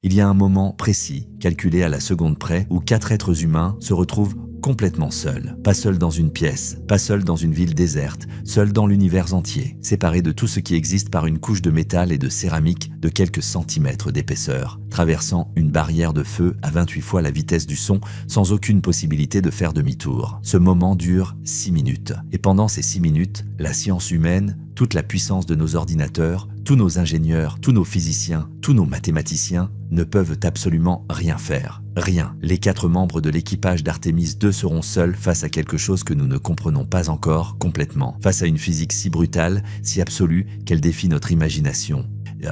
Il y a un moment précis, calculé à la seconde près, où 4 êtres humains se retrouvent complètement seuls. Pas seuls dans une pièce, pas seuls dans une ville déserte, seuls dans l'univers entier, séparés de tout ce qui existe par une couche de métal et de céramique de quelques centimètres d'épaisseur, traversant une barrière de feu à 28 fois la vitesse du son sans aucune possibilité de faire demi-tour. Ce moment dure 6 minutes. Et pendant ces 6 minutes, la science humaine, toute la puissance de nos ordinateurs, tous nos ingénieurs, tous nos physiciens, tous nos mathématiciens ne peuvent absolument rien faire. Rien. Les 4 membres de l'équipage d'Artemis 2 seront seuls face à quelque chose que nous ne comprenons pas encore complètement, face à une physique si brutale, si absolue qu'elle défie notre imagination.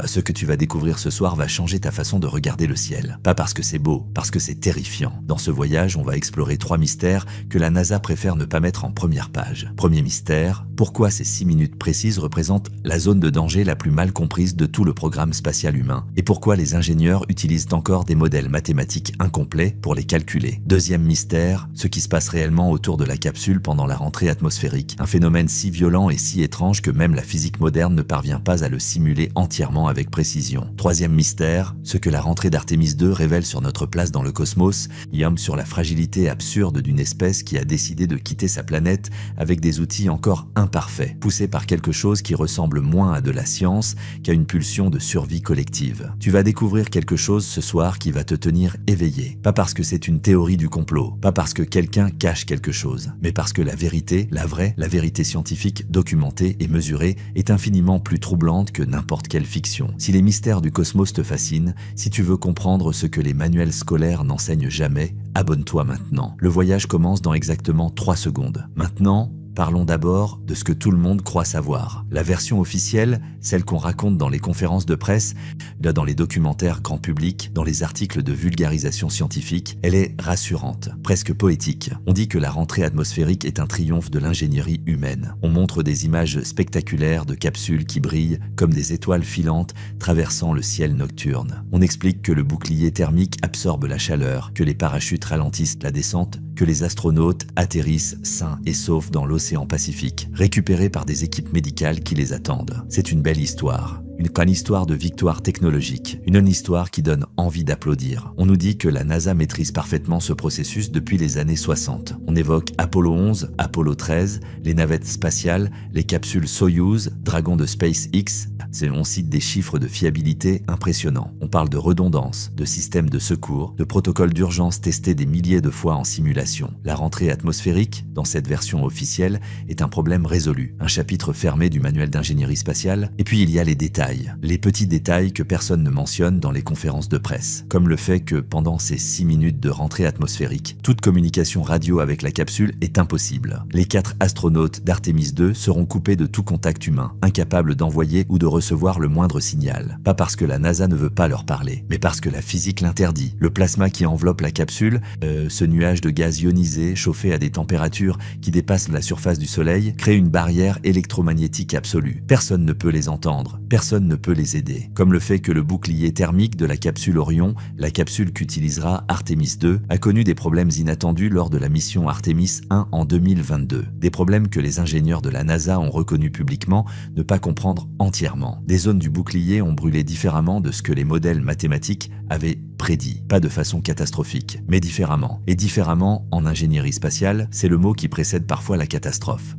Ce que tu vas découvrir ce soir va changer ta façon de regarder le ciel. Pas parce que c'est beau, parce que c'est terrifiant. Dans ce voyage, on va explorer 3 mystères que la NASA préfère ne pas mettre en première page. Premier mystère, pourquoi ces 6 minutes précises représentent la zone de danger la plus mal comprise de tout le programme spatial humain, et pourquoi les ingénieurs utilisent encore des modèles mathématiques incomplets pour les calculer. Deuxième mystère, ce qui se passe réellement autour de la capsule pendant la rentrée atmosphérique. Un phénomène si violent et si étrange que même la physique moderne ne parvient pas à le simuler entièrement avec précision. Troisième mystère, ce que la rentrée d'Artemis 2 révèle sur notre place dans le cosmos, et sur la fragilité absurde d'une espèce qui a décidé de quitter sa planète avec des outils encore imparfaits, poussés par quelque chose qui ressemble moins à de la science qu'à une pulsion de survie collective. Tu vas découvrir quelque chose ce soir qui va te tenir éveillé. Pas parce que c'est une théorie du complot, pas parce que quelqu'un cache quelque chose, mais parce que la vérité, la vraie, la vérité scientifique documentée et mesurée est infiniment plus troublante que n'importe quelle fiction. Si les mystères du cosmos te fascinent, si tu veux comprendre ce que les manuels scolaires n'enseignent jamais, abonne-toi maintenant. Le voyage commence dans exactement 3 secondes. Maintenant, parlons d'abord de ce que tout le monde croit savoir. La version officielle, celle qu'on raconte dans les conférences de presse, dans les documentaires grand public, dans les articles de vulgarisation scientifique, elle est rassurante, presque poétique. On dit que la rentrée atmosphérique est un triomphe de l'ingénierie humaine. On montre des images spectaculaires de capsules qui brillent comme des étoiles filantes traversant le ciel nocturne. On explique que le bouclier thermique absorbe la chaleur, que les parachutes ralentissent la descente, que les astronautes atterrissent sains et saufs dans l'océan Pacifique, récupérés par des équipes médicales qui les attendent. C'est une belle histoire. Une histoire de victoire technologique, une histoire qui donne envie d'applaudir. On nous dit que la NASA maîtrise parfaitement ce processus depuis les années 60. On évoque Apollo 11, Apollo 13, les navettes spatiales, les capsules Soyouz, Dragon de SpaceX. On cite des chiffres de fiabilité impressionnants. On parle de redondance, de systèmes de secours, de protocoles d'urgence testés des milliers de fois en simulation. La rentrée atmosphérique, dans cette version officielle, est un problème résolu, un chapitre fermé du manuel d'ingénierie spatiale. Et puis il y a les détails, les petits détails que personne ne mentionne dans les conférences de presse, comme le fait que pendant ces 6 minutes de rentrée atmosphérique, toute communication radio avec la capsule est impossible. Les 4 astronautes d'Artemis 2 seront coupés de tout contact humain, incapables d'envoyer ou de recevoir le moindre signal. Pas parce que la NASA ne veut pas leur parler, mais parce que la physique l'interdit. Le plasma qui enveloppe la capsule, ce nuage de gaz ionisé chauffé à des températures qui dépassent la surface du Soleil, crée une barrière électromagnétique absolue. Personne ne peut les entendre, personne ne peut les aider. Comme le fait que le bouclier thermique de la capsule Orion, la capsule qu'utilisera Artemis 2, a connu des problèmes inattendus lors de la mission Artemis 1 en 2022. Des problèmes que les ingénieurs de la NASA ont reconnus publiquement ne pas comprendre entièrement. Des zones du bouclier ont brûlé différemment de ce que les modèles mathématiques avaient prédit. Pas de façon catastrophique, mais différemment. Et différemment, en ingénierie spatiale, c'est le mot qui précède parfois la catastrophe.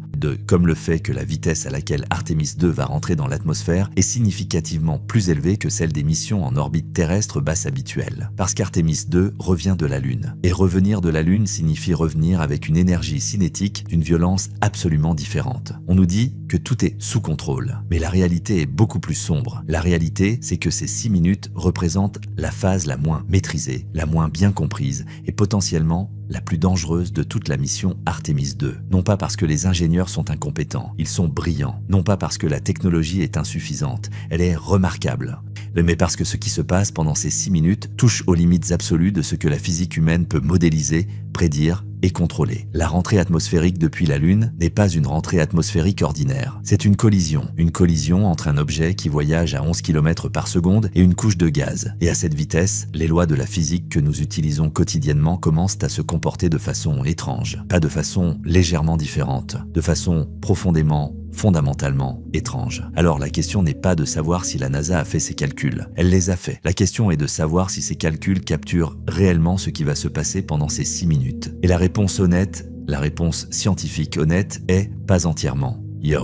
Comme le fait que la vitesse à laquelle Artemis 2 va rentrer dans l'atmosphère est significativement plus élevée que celle des missions en orbite terrestre basse habituelle. Parce qu'Artemis 2 revient de la Lune. Et revenir de la Lune signifie revenir avec une énergie cinétique d'une violence absolument différente. On nous dit que tout est sous contrôle. Mais la réalité est beaucoup plus sombre. La réalité, c'est que ces 6 minutes représentent la phase la moins maîtrisée, la moins bien comprise et potentiellement la plus dangereuse de toute la mission Artemis 2. Non pas parce que les ingénieurs sont incompétents, ils sont brillants. Non pas parce que la technologie est insuffisante, elle est remarquable. Mais parce que ce qui se passe pendant ces 6 minutes touche aux limites absolues de ce que la physique humaine peut modéliser, prédire et contrôler. La rentrée atmosphérique depuis la Lune n'est pas une rentrée atmosphérique ordinaire. C'est une collision entre un objet qui voyage à 11 km par seconde et une couche de gaz. Et à cette vitesse, les lois de la physique que nous utilisons quotidiennement commencent à se comporter de façon étrange. Pas de façon légèrement différente, de façon profondément, fondamentalement étrange. Alors la question n'est pas de savoir si la NASA a fait ses calculs. Elle les a faits. La question est de savoir si ces calculs capturent réellement ce qui va se passer pendant ces 6 minutes. Et la réponse honnête, la réponse scientifique honnête est pas entièrement.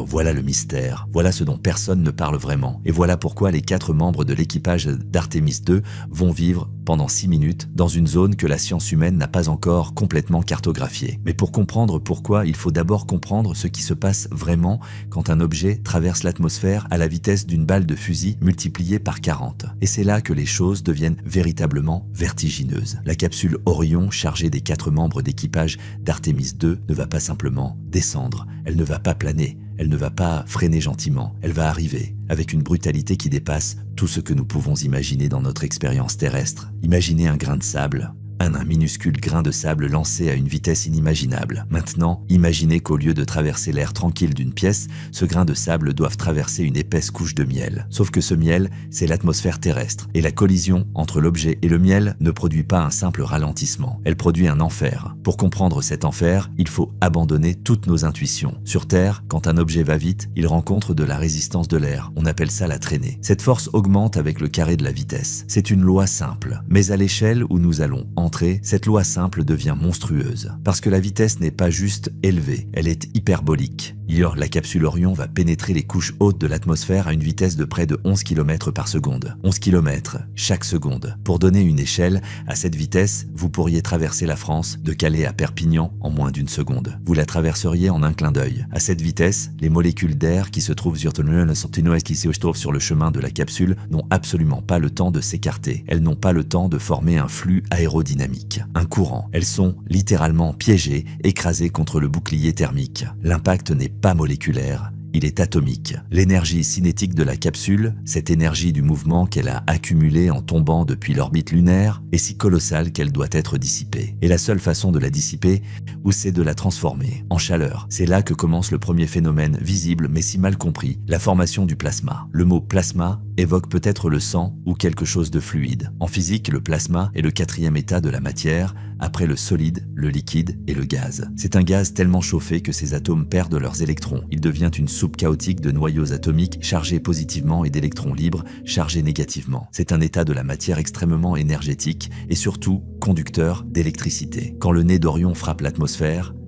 Voilà le mystère, voilà ce dont personne ne parle vraiment. Et voilà pourquoi les 4 membres de l'équipage d'Artemis 2 vont vivre pendant 6 minutes dans une zone que la science humaine n'a pas encore complètement cartographiée. Mais pour comprendre pourquoi, il faut d'abord comprendre ce qui se passe vraiment quand un objet traverse l'atmosphère à la vitesse d'une balle de fusil multipliée par 40. Et c'est là que les choses deviennent véritablement vertigineuses. La capsule Orion, chargée des 4 membres d'équipage d'Artemis 2, ne va pas simplement descendre, elle ne va pas planer. Elle ne va pas freiner gentiment, elle va arriver avec une brutalité qui dépasse tout ce que nous pouvons imaginer dans notre expérience terrestre. Imaginez un grain de sable, un minuscule grain de sable lancé à une vitesse inimaginable. Maintenant, imaginez qu'au lieu de traverser l'air tranquille d'une pièce, ce grain de sable doive traverser une épaisse couche de miel. Sauf que ce miel, c'est l'atmosphère terrestre. Et la collision entre l'objet et le miel ne produit pas un simple ralentissement. Elle produit un enfer. Pour comprendre cet enfer, il faut abandonner toutes nos intuitions. Sur Terre, quand un objet va vite, il rencontre de la résistance de l'air. On appelle ça la traînée. Cette force augmente avec le carré de la vitesse. C'est une loi simple. Mais à l'échelle où nous allons cette loi simple devient monstrueuse. Parce que la vitesse n'est pas juste élevée, elle est hyperbolique. La capsule Orion va pénétrer les couches hautes de l'atmosphère à une vitesse de près de 11 km par seconde. 11 km chaque seconde. Pour donner une échelle, à cette vitesse, vous pourriez traverser la France de Calais à Perpignan en moins d'une seconde. Vous la traverseriez en un clin d'œil. À cette vitesse, les molécules d'air qui se trouvent sur le chemin de la capsule n'ont absolument pas le temps de s'écarter. Elles n'ont pas le temps de former un flux aérodynamique, un courant. Elles sont littéralement piégées, écrasées contre le bouclier thermique. L'impact n'est pas moléculaire, il est atomique. L'énergie cinétique de la capsule, cette énergie du mouvement qu'elle a accumulée en tombant depuis l'orbite lunaire, est si colossale qu'elle doit être dissipée. Et la seule façon de la dissiper, c'est de la transformer en chaleur. C'est là que commence le premier phénomène visible mais si mal compris, la formation du plasma. Le mot plasma évoque peut-être le sang ou quelque chose de fluide. En physique, le plasma est le 4e état de la matière, après le solide, le liquide et le gaz. C'est un gaz tellement chauffé que ses atomes perdent leurs électrons. Il devient une soupe chaotique de noyaux atomiques chargés positivement et d'électrons libres chargés négativement. C'est un état de la matière extrêmement énergétique et surtout conducteur d'électricité. Quand le nez d'Orion frappe l'atmosphère,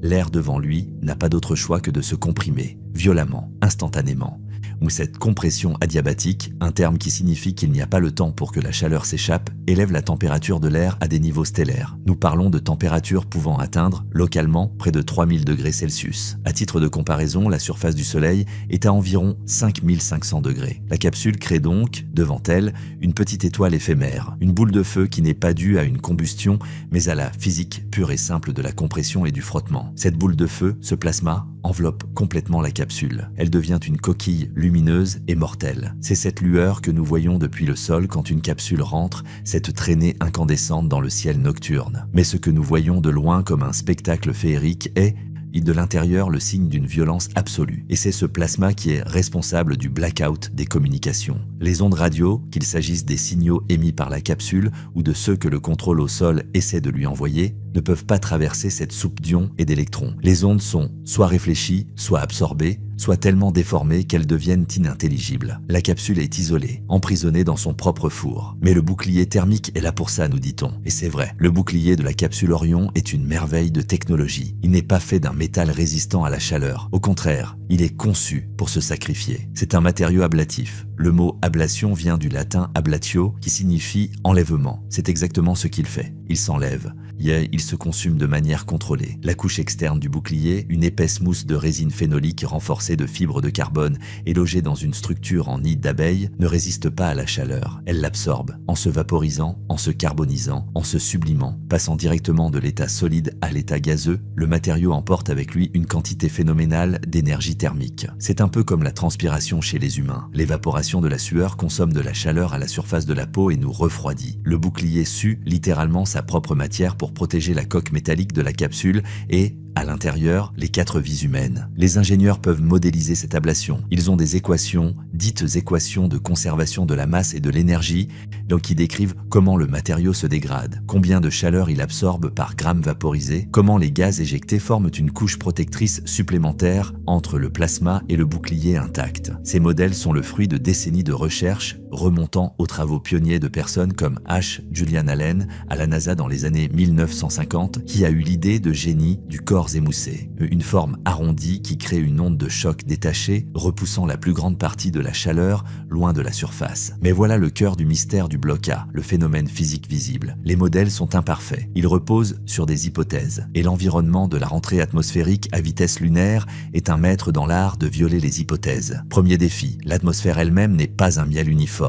l'air devant lui n'a pas d'autre choix que de se comprimer, violemment, instantanément. Ou cette compression adiabatique, un terme qui signifie qu'il n'y a pas le temps pour que la chaleur s'échappe, élève la température de l'air à des niveaux stellaires. Nous parlons de températures pouvant atteindre, localement, près de 3000 degrés Celsius. À titre de comparaison, la surface du Soleil est à environ 5500 degrés. La capsule crée donc, devant elle, une petite étoile éphémère, une boule de feu qui n'est pas due à une combustion, mais à la physique pure et simple de la compression et du frottement. Cette boule de feu, ce plasma, enveloppe complètement la capsule. Elle devient une coquille lumineuse et mortelle. C'est cette lueur que nous voyons depuis le sol quand une capsule rentre, cette traînée incandescente dans le ciel nocturne. Mais ce que nous voyons de loin comme un spectacle féerique est, de l'intérieur, le signe d'une violence absolue. Et c'est ce plasma qui est responsable du blackout des communications. Les ondes radio, qu'il s'agisse des signaux émis par la capsule ou de ceux que le contrôle au sol essaie de lui envoyer, ne peuvent pas traverser cette soupe d'ions et d'électrons. Les ondes sont soit réfléchies, soit absorbées, soit tellement déformées qu'elles deviennent inintelligibles. La capsule est isolée, emprisonnée dans son propre four. Mais le bouclier thermique est là pour ça, nous dit-on. Et c'est vrai, le bouclier de la capsule Orion est une merveille de technologie. Il n'est pas fait d'un métal résistant à la chaleur. Au contraire, il est conçu pour se sacrifier. C'est un matériau ablatif. Le mot ablation vient du latin ablatio, qui signifie enlèvement. C'est exactement ce qu'il fait. Il s'enlève. Il se consume de manière contrôlée. La couche externe du bouclier, une épaisse mousse de résine phénolique renforcée renforcée de fibres de carbone et logée dans une structure en nid d'abeille, ne résiste pas à la chaleur. Elle l'absorbe, en se vaporisant, en se carbonisant, en se sublimant, passant directement de l'état solide à l'état gazeux, le matériau emporte avec lui une quantité phénoménale d'énergie thermique. C'est un peu comme la transpiration chez les humains. L'évaporation de la sueur consomme de la chaleur à la surface de la peau et nous refroidit. Le bouclier sue littéralement sa propre matière pour protéger la coque métallique de la capsule et, à l'intérieur, les 4 vies humaines. Les ingénieurs peuvent modéliser cette ablation. Ils ont des équations, dites équations de conservation de la masse et de l'énergie, donc qui décrivent comment le matériau se dégrade, combien de chaleur il absorbe par gramme vaporisé, comment les gaz éjectés forment une couche protectrice supplémentaire entre le plasma et le bouclier intact. Ces modèles sont le fruit de décennies de recherche remontant aux travaux pionniers de personnes comme H. Julian Allen à la NASA dans les années 1950, qui a eu l'idée de génie du corps émoussé, une forme arrondie qui crée une onde de choc détachée, repoussant la plus grande partie de la chaleur loin de la surface. Mais voilà le cœur du mystère du bloc A, le phénomène physique visible. Les modèles sont imparfaits, ils reposent sur des hypothèses, et l'environnement de la rentrée atmosphérique à vitesse lunaire est un maître dans l'art de violer les hypothèses. Premier défi, l'atmosphère elle-même n'est pas un miel uniforme.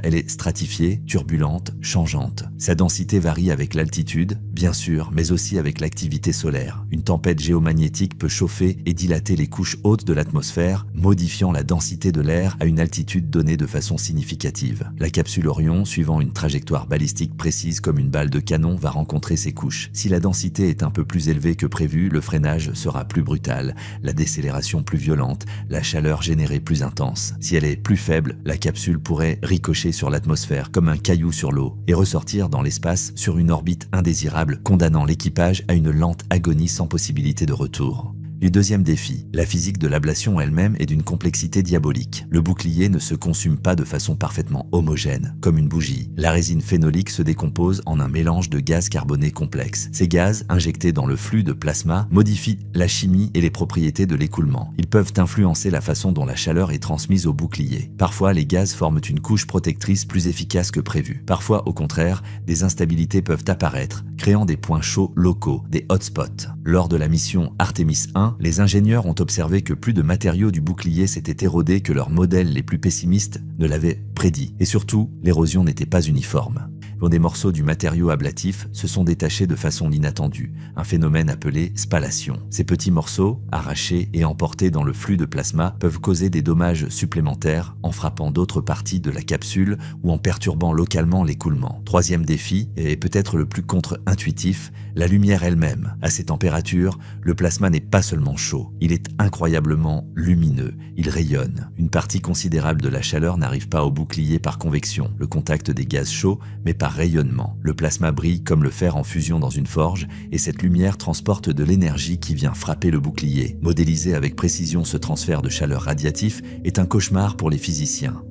Elle est stratifiée, turbulente, changeante. Sa densité varie avec l'altitude, bien sûr, mais aussi avec l'activité solaire. Une tempête géomagnétique peut chauffer et dilater les couches hautes de l'atmosphère, modifiant la densité de l'air à une altitude donnée de façon significative. La capsule Orion, suivant une trajectoire balistique précise comme une balle de canon, va rencontrer ces couches. Si la densité est un peu plus élevée que prévu, le freinage sera plus brutal, la décélération plus violente, la chaleur générée plus intense. Si elle est plus faible, la capsule pourrait ricocher sur l'atmosphère comme un caillou sur l'eau et ressortir dans l'espace sur une orbite indésirable, condamnant l'équipage à une lente agonie sans possibilité de retour. Le deuxième défi, la physique de l'ablation elle-même est d'une complexité diabolique. Le bouclier ne se consume pas de façon parfaitement homogène, comme une bougie. La résine phénolique se décompose en un mélange de gaz carbonés complexes. Ces gaz, injectés dans le flux de plasma, modifient la chimie et les propriétés de l'écoulement. Ils peuvent influencer la façon dont la chaleur est transmise au bouclier. Parfois, les gaz forment une couche protectrice plus efficace que prévu. Parfois, au contraire, des instabilités peuvent apparaître, créant des points chauds locaux, des hotspots. Lors de la mission Artemis 1, les ingénieurs ont observé que plus de matériaux du bouclier s'étaient érodés que leurs modèles les plus pessimistes ne l'avaient prédit. Et surtout, l'érosion n'était pas uniforme. Quand des morceaux du matériau ablatif se sont détachés de façon inattendue, un phénomène appelé spallation. Ces petits morceaux, arrachés et emportés dans le flux de plasma, peuvent causer des dommages supplémentaires en frappant d'autres parties de la capsule ou en perturbant localement l'écoulement. Troisième défi, et peut-être le plus contre-intuitif, la lumière elle-même. À ces températures, le plasma n'est pas seulement chaud, il est incroyablement lumineux, il rayonne. Une partie considérable de la chaleur n'arrive pas au bouclier par convection, le contact des gaz chauds, mais par rayonnement. Le plasma brille comme le fer en fusion dans une forge et cette lumière transporte de l'énergie qui vient frapper le bouclier. Modéliser avec précision ce transfert de chaleur radiatif est un cauchemar pour les physiciens.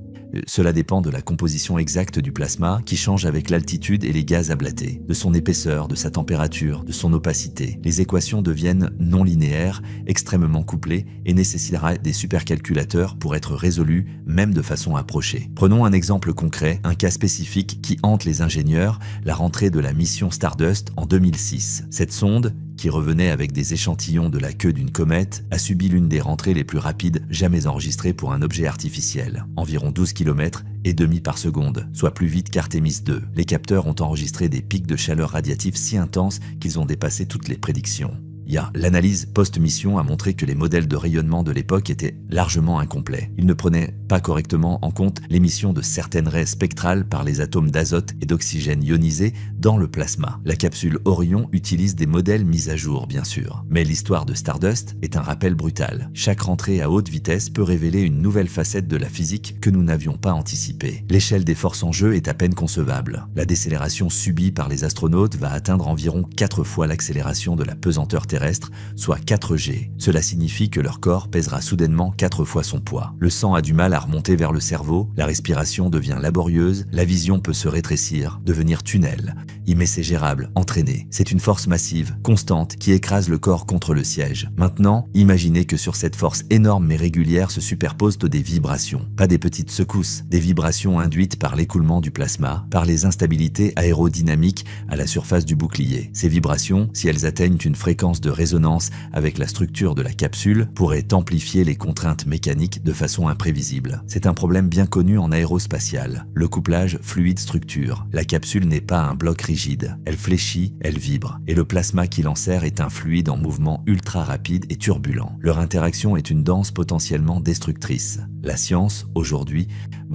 Cela dépend de la composition exacte du plasma qui change avec l'altitude et les gaz ablatés, de son épaisseur, de sa température, de son opacité. Les équations deviennent non linéaires, extrêmement couplées et nécessitera des supercalculateurs pour être résolues, même de façon approchée. Prenons un exemple concret, un cas spécifique qui hante les ingénieurs, la rentrée de la mission Stardust en 2006. Cette sonde, qui revenait avec des échantillons de la queue d'une comète, a subi l'une des rentrées les plus rapides jamais enregistrées pour un objet artificiel, environ 12 km et demi par seconde, soit plus vite qu'Artemis 2. Les capteurs ont enregistré des pics de chaleur radiatifs si intenses qu'ils ont dépassé toutes les prédictions. L'analyse post-mission a montré que les modèles de rayonnement de l'époque étaient largement incomplets. Ils ne prenaient pas correctement en compte l'émission de certaines raies spectrales par les atomes d'azote et d'oxygène ionisés dans le plasma. La capsule Orion utilise des modèles mis à jour, bien sûr. Mais l'histoire de Stardust est un rappel brutal. Chaque rentrée à haute vitesse peut révéler une nouvelle facette de la physique que nous n'avions pas anticipée. L'échelle des forces en jeu est à peine concevable. La décélération subie par les astronautes va atteindre environ 4 fois l'accélération de la pesanteur terrestre, soit 4G. Cela signifie que leur corps pèsera soudainement 4 fois son poids. Le sang a du mal à remonter vers le cerveau, la respiration devient laborieuse, la vision peut se rétrécir, devenir tunnel. mais c'est gérable, entraîné. C'est une force massive, constante, qui écrase le corps contre le siège. Maintenant, imaginez que sur cette force énorme mais régulière se superposent des vibrations. Pas des petites secousses, des vibrations induites par l'écoulement du plasma, par les instabilités aérodynamiques à la surface du bouclier. Ces vibrations, si elles atteignent une fréquence de résonance avec la structure de la capsule, pourraient amplifier les contraintes mécaniques de façon imprévisible. C'est un problème bien connu en aérospatial, le couplage fluide-structure. La capsule n'est pas un bloc rigide, elle fléchit, elle vibre, et le plasma qui l'enserre est un fluide en mouvement ultra rapide et turbulent. Leur interaction est une danse potentiellement destructrice. La science, aujourd'hui,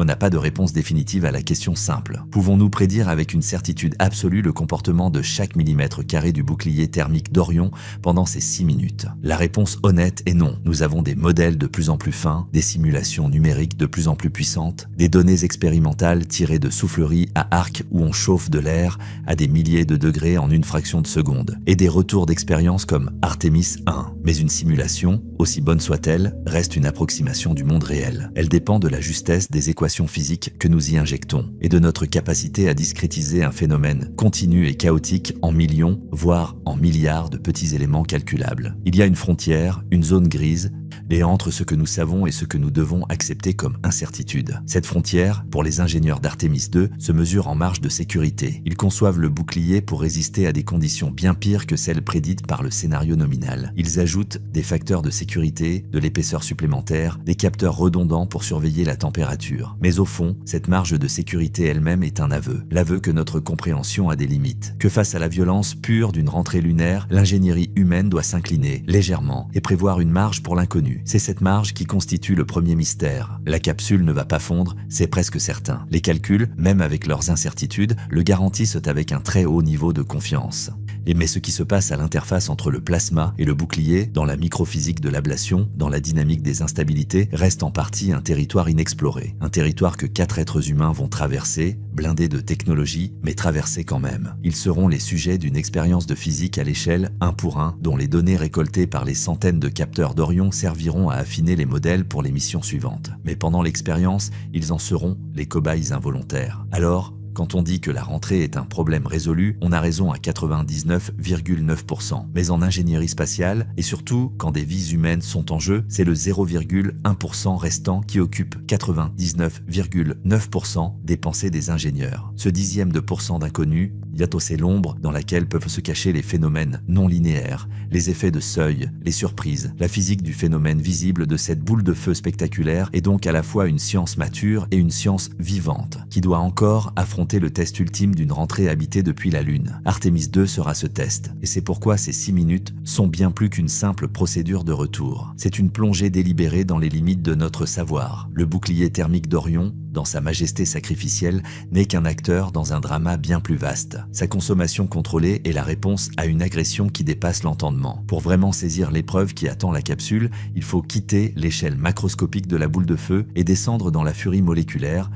n'a pas de réponse définitive à la question simple. Pouvons-nous prédire avec une certitude absolue le comportement de chaque millimètre carré du bouclier thermique d'Orion pendant ces 6 minutes? La réponse honnête est non. Nous avons des modèles de plus en plus fins, des simulations numériques de plus en plus puissantes, des données expérimentales tirées de souffleries à arc où on chauffe de l'air à des milliers de degrés en une fraction de seconde, et des retours d'expérience comme Artemis 1. Mais une simulation, aussi bonne soit-elle, reste une approximation du monde réel. Elle dépend de la justesse des équations physiques que nous y injectons et de notre capacité à discrétiser un phénomène continu et chaotique en millions, voire en milliards de petits éléments calculables. Il y a une frontière, une zone grise, et entre ce que nous savons et ce que nous devons accepter comme incertitude. Cette frontière, pour les ingénieurs d'Artemis 2, se mesure en marge de sécurité. Ils conçoivent le bouclier pour résister à des conditions bien pires que celles prédites par le scénario nominal. Ils ajoutent des facteurs de sécurité, de l'épaisseur supplémentaire, des capteurs redondants pour surveiller la température. Mais au fond, cette marge de sécurité elle-même est un aveu. L'aveu que notre compréhension a des limites. Que face à la violence pure d'une rentrée lunaire, l'ingénierie humaine doit s'incliner légèrement et prévoir une marge pour l'inconnu. C'est cette marge qui constitue le premier mystère. La capsule ne va pas fondre, c'est presque certain. Les calculs, même avec leurs incertitudes, le garantissent avec un très haut niveau de confiance. Mais ce qui se passe à l'interface entre le plasma et le bouclier, dans la microphysique de l'ablation, dans la dynamique des instabilités, reste en partie un territoire inexploré. Un territoire que 4 êtres humains vont traverser, blindés de technologie, mais traverser quand même. Ils seront les sujets d'une expérience de physique à l'échelle 1 pour 1, dont les données récoltées par les centaines de capteurs d'Orion serviront à affiner les modèles pour les missions suivantes. Mais pendant l'expérience, ils en seront les cobayes involontaires. Alors, quand on dit que la rentrée est un problème résolu, on a raison à 99,9%. Mais en ingénierie spatiale, et surtout quand des vies humaines sont en jeu, c'est le 0,1% restant qui occupe 99,9% des pensées des ingénieurs. Ce dixième de pourcent d'inconnu, c'est l'ombre dans laquelle peuvent se cacher les phénomènes non linéaires, les effets de seuil, les surprises. La physique du phénomène visible de cette boule de feu spectaculaire est donc à la fois une science mature et une science vivante, qui doit encore affronter le test ultime d'une rentrée habitée depuis la Lune. Artemis 2 sera ce test, et c'est pourquoi ces 6 minutes sont bien plus qu'une simple procédure de retour. C'est une plongée délibérée dans les limites de notre savoir. Le bouclier thermique d'Orion, dans sa majesté sacrificielle, n'est qu'un acteur dans un drama bien plus vaste. Sa consommation contrôlée est la réponse à une agression qui dépasse l'entendement. Pour vraiment saisir l'épreuve qui attend la capsule, il faut quitter l'échelle macroscopique de la boule de feu et descendre dans la furie moléculaire,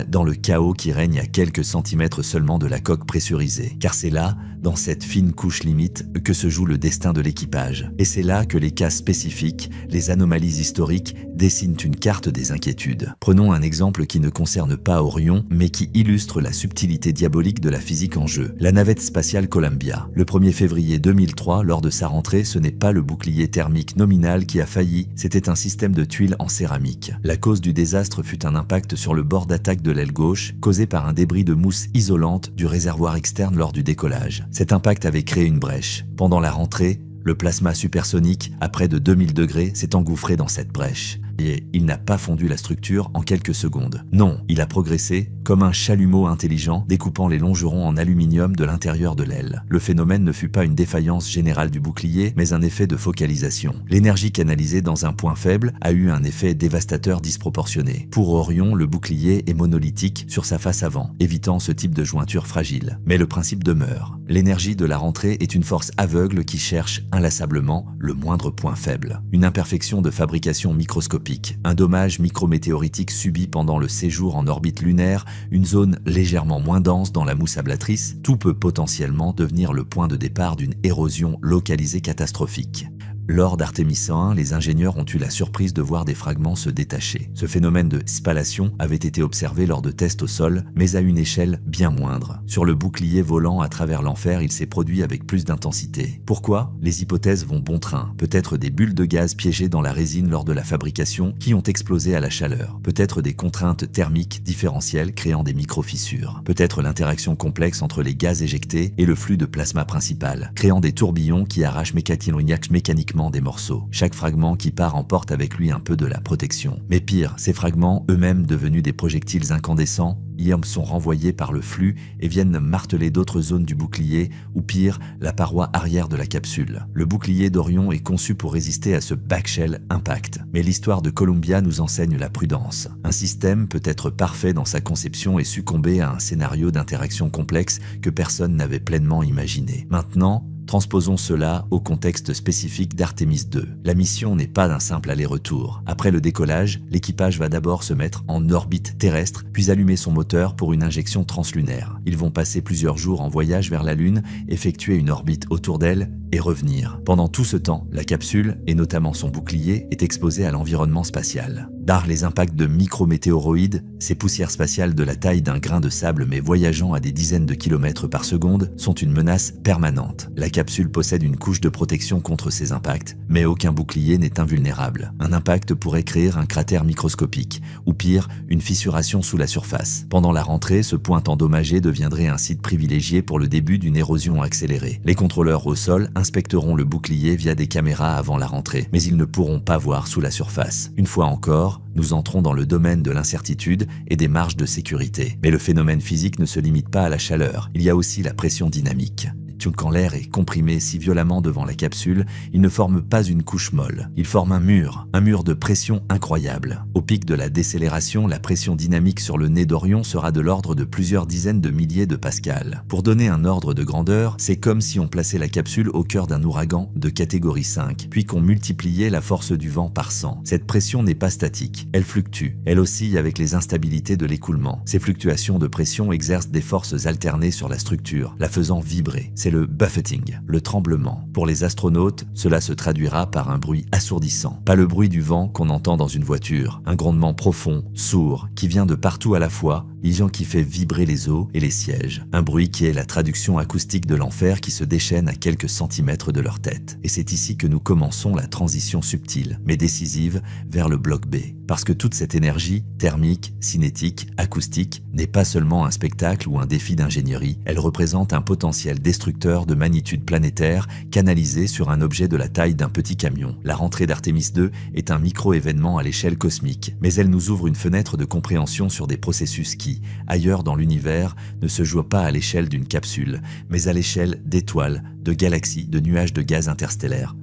dans le chaos qui règne à quelques centimètres seulement de la coque pressurisée. Car c'est là, dans cette fine couche limite, que se joue le destin de l'équipage. Et c'est là que les cas spécifiques, les anomalies historiques, dessinent une carte des inquiétudes. Prenons un exemple qui ne concerne pas Orion, mais qui illustre la subtilité diabolique de la physique en jeu. La navette spatiale Columbia. Le 1er février 2003, lors de sa rentrée, ce n'est pas le bouclier thermique nominal qui a failli, c'était un système de tuiles en céramique. La cause du désastre fut un impact sur le bord d'attaque de l'aile gauche, causé par un débris de mousse isolante du réservoir externe lors du décollage. Cet impact avait créé une brèche. Pendant la rentrée, le plasma supersonique, à près de 2000 degrés, s'est engouffré dans cette brèche. Et il n'a pas fondu la structure en quelques secondes. Non, il a progressé comme un chalumeau intelligent découpant les longerons en aluminium de l'intérieur de l'aile. Le phénomène ne fut pas une défaillance générale du bouclier, mais un effet de focalisation. L'énergie canalisée dans un point faible a eu un effet dévastateur disproportionné. Pour Orion, le bouclier est monolithique sur sa face avant, évitant ce type de jointure fragile. Mais le principe demeure. L'énergie de la rentrée est une force aveugle qui cherche inlassablement le moindre point faible. Une imperfection de fabrication microscopique, un dommage micrométéoritique subi pendant le séjour en orbite lunaire, une zone légèrement moins dense dans la mousse ablatrice, tout peut potentiellement devenir le point de départ d'une érosion localisée catastrophique. Lors d'Artemis 101, les ingénieurs ont eu la surprise de voir des fragments se détacher. Ce phénomène de spallation avait été observé lors de tests au sol, mais à une échelle bien moindre. Sur le bouclier volant à travers l'enfer, il s'est produit avec plus d'intensité. Pourquoi? Les hypothèses vont bon train. Peut-être des bulles de gaz piégées dans la résine lors de la fabrication qui ont explosé à la chaleur. Peut-être des contraintes thermiques différentielles créant des micro-fissures. Peut-être l'interaction complexe entre les gaz éjectés et le flux de plasma principal, créant des tourbillons qui arrachent mécaniquement des morceaux. Chaque fragment qui part emporte avec lui un peu de la protection. Mais pire, ces fragments, eux-mêmes devenus des projectiles incandescents, y sont renvoyés par le flux et viennent marteler d'autres zones du bouclier ou pire, la paroi arrière de la capsule. Le bouclier d'Orion est conçu pour résister à ce backshell impact. Mais l'histoire de Columbia nous enseigne la prudence. Un système peut être parfait dans sa conception et succomber à un scénario d'interaction complexe que personne n'avait pleinement imaginé. Maintenant, transposons cela au contexte spécifique d'Artemis 2. La mission n'est pas d'un simple aller-retour. Après le décollage, l'équipage va d'abord se mettre en orbite terrestre, puis allumer son moteur pour une injection translunaire. Ils vont passer plusieurs jours en voyage vers la Lune, effectuer une orbite autour d'elle et revenir. Pendant tout ce temps, la capsule, et notamment son bouclier, est exposée à l'environnement spatial. D'art les impacts de micrométéoroïdes, ces poussières spatiales de la taille d'un grain de sable mais voyageant à des dizaines de kilomètres par seconde, sont une menace permanente. La capsule possède une couche de protection contre ces impacts, mais aucun bouclier n'est invulnérable. Un impact pourrait créer un cratère microscopique, ou pire, une fissuration sous la surface. Pendant la rentrée, ce point endommagé deviendrait un site privilégié pour le début d'une érosion accélérée. Les contrôleurs au sol inspecteront le bouclier via des caméras avant la rentrée, mais ils ne pourront pas voir sous la surface. Une fois encore, nous entrons dans le domaine de l'incertitude et des marges de sécurité. Mais le phénomène physique ne se limite pas à la chaleur, il y a aussi la pression dynamique. Quand l'air est comprimé si violemment devant la capsule, il ne forme pas une couche molle. Il forme un mur de pression incroyable. Au pic de la décélération, la pression dynamique sur le nez d'Orion sera de l'ordre de plusieurs dizaines de milliers de pascals. Pour donner un ordre de grandeur, c'est comme si on plaçait la capsule au cœur d'un ouragan de catégorie 5, puis qu'on multipliait la force du vent par 100. Cette pression n'est pas statique, elle fluctue. Elle oscille avec les instabilités de l'écoulement. Ces fluctuations de pression exercent des forces alternées sur la structure, la faisant vibrer. C'est le buffeting, le tremblement. Pour les astronautes, cela se traduira par un bruit assourdissant. Pas le bruit du vent qu'on entend dans une voiture, un grondement profond, sourd, qui vient de partout à la fois, qui fait vibrer les os et les sièges. Un bruit qui est la traduction acoustique de l'enfer qui se déchaîne à quelques centimètres de leur tête. Et c'est ici que nous commençons la transition subtile, mais décisive, vers le bloc B. Parce que toute cette énergie, thermique, cinétique, acoustique, n'est pas seulement un spectacle ou un défi d'ingénierie, elle représente un potentiel destructeur de magnitude planétaire canalisé sur un objet de la taille d'un petit camion. La rentrée d'Artemis 2 est un micro-événement à l'échelle cosmique, mais elle nous ouvre une fenêtre de compréhension sur des processus qui, ailleurs dans l'univers, ne se jouent pas à l'échelle d'une capsule, mais à l'échelle d'étoiles, de galaxies, de nuages de gaz interstellaires.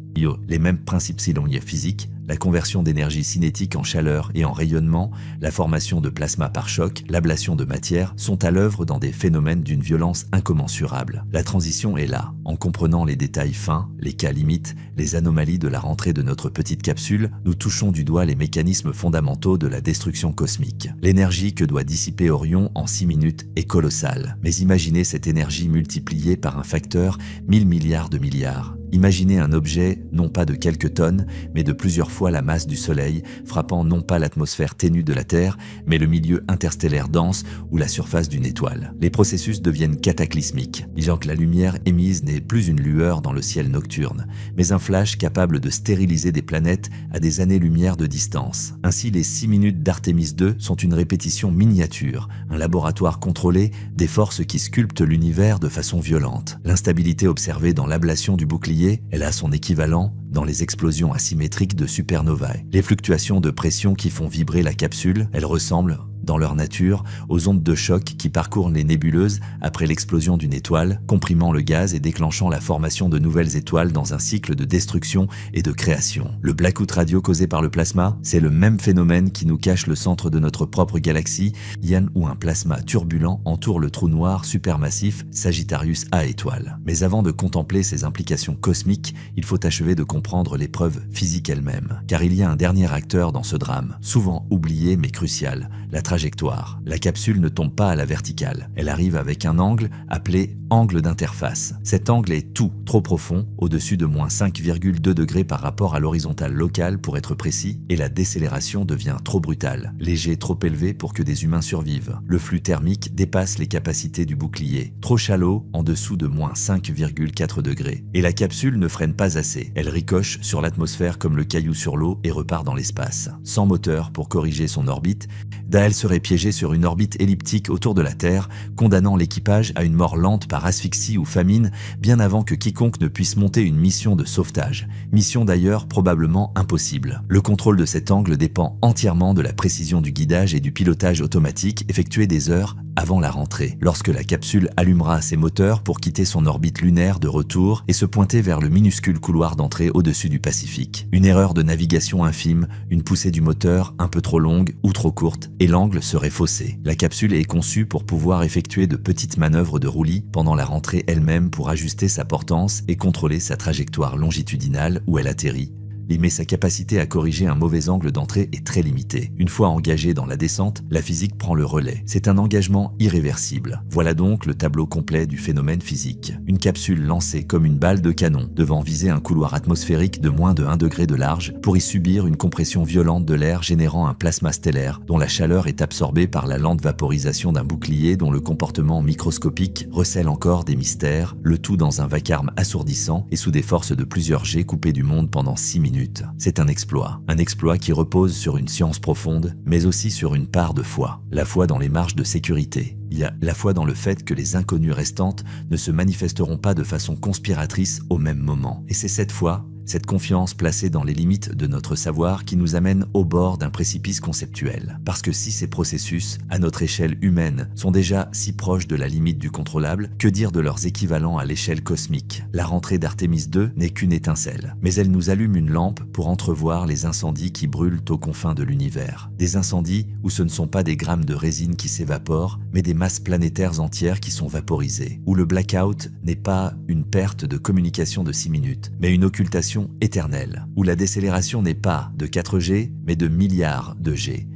Les mêmes principes physiques, la conversion d'énergie cinétique en chaleur et en rayonnement, la formation de plasma par choc, l'ablation de matière sont à l'œuvre dans des phénomènes d'une violence incommensurable. La transition est là. En comprenant les détails fins, les cas limites, les anomalies de la rentrée de notre petite capsule, nous touchons du doigt les mécanismes fondamentaux de la destruction cosmique. L'énergie que doit dissiper Orion en 6 minutes est colossale. Mais imaginez cette énergie multipliée par un facteur 1000 milliards de milliards. Imaginez un objet, non pas de quelques tonnes, mais de plusieurs fois la masse du Soleil, frappant non pas l'atmosphère ténue de la Terre, mais le milieu interstellaire dense ou la surface d'une étoile. Les processus deviennent cataclysmiques, disant que la lumière émise n'est plus une lueur dans le ciel nocturne, mais un flash capable de stériliser des planètes à des années-lumière de distance. Ainsi, les 6 minutes d'Artemis 2 sont une répétition miniature, un laboratoire contrôlé des forces qui sculptent l'univers de façon violente. L'instabilité observée dans l'ablation du bouclier, elle a son équivalent dans les explosions asymétriques de supernovae. Les fluctuations de pression qui font vibrer la capsule, elles ressemblent, dans leur nature, aux ondes de choc qui parcourent les nébuleuses après l'explosion d'une étoile, comprimant le gaz et déclenchant la formation de nouvelles étoiles dans un cycle de destruction et de création. Le blackout radio causé par le plasma, c'est le même phénomène qui nous cache le centre de notre propre galaxie, où un plasma turbulent entoure le trou noir supermassif Sagittarius A étoile. Mais avant de contempler ses implications cosmiques, il faut achever de comprendre l'épreuve physique elle-même. Car il y a un dernier acteur dans ce drame, souvent oublié mais crucial, la trajectoire. La capsule ne tombe pas à la verticale. Elle arrive avec un angle appelé angle d'interface. Cet angle est tout trop profond, au-dessus de moins 5,2 degrés par rapport à l'horizontale locale pour être précis, et la décélération devient trop brutale. Léger trop élevé pour que des humains survivent. Le flux thermique dépasse les capacités du bouclier. Trop shallow, en dessous de moins 5,4 degrés. Et la capsule ne freine pas assez. Elle ricoche sur l'atmosphère comme le caillou sur l'eau et repart dans l'espace. Sans moteur pour corriger son orbite, Dahel serait piégé sur une orbite elliptique autour de la Terre, condamnant l'équipage à une mort lente par asphyxie ou famine, bien avant que quiconque ne puisse monter une mission de sauvetage. Mission d'ailleurs probablement impossible. Le contrôle de cet angle dépend entièrement de la précision du guidage et du pilotage automatique effectué des heures avant la rentrée, lorsque la capsule allumera ses moteurs pour quitter son orbite lunaire de retour et se pointer vers le minuscule couloir d'entrée au-dessus du Pacifique. Une erreur de navigation infime, une poussée du moteur un peu trop longue ou trop courte, et l'angle serait faussé. La capsule est conçue pour pouvoir effectuer de petites manœuvres de roulis pendant la rentrée elle-même pour ajuster sa portance et contrôler sa trajectoire longitudinale où elle atterrit. Mais sa capacité à corriger un mauvais angle d'entrée est très limitée. Une fois engagée dans la descente, la physique prend le relais. C'est un engagement irréversible. Voilà donc le tableau complet du phénomène physique. Une capsule lancée comme une balle de canon devant viser un couloir atmosphérique de moins de 1 degré de large pour y subir une compression violente de l'air générant un plasma stellaire dont la chaleur est absorbée par la lente vaporisation d'un bouclier dont le comportement microscopique recèle encore des mystères, le tout dans un vacarme assourdissant et sous des forces de plusieurs jets coupés du monde pendant 6 minutes. C'est un exploit qui repose sur une science profonde, mais aussi sur une part de foi. La foi dans les marges de sécurité. Il y a la foi dans le fait que les inconnues restantes ne se manifesteront pas de façon conspiratrice au même moment. Et c'est cette foi, cette confiance placée dans les limites de notre savoir qui nous amène au bord d'un précipice conceptuel. Parce que si ces processus, à notre échelle humaine, sont déjà si proches de la limite du contrôlable, que dire de leurs équivalents à l'échelle cosmique? La rentrée d'Artémis II n'est qu'une étincelle, mais elle nous allume une lampe pour entrevoir les incendies qui brûlent aux confins de l'univers. Des incendies où ce ne sont pas des grammes de résine qui s'évaporent, mais des masses planétaires entières qui sont vaporisées. Où le blackout n'est pas une perte de communication de 6 minutes, mais une occultation éternelle, où la décélération n'est pas de 4G, mais de milliards de G,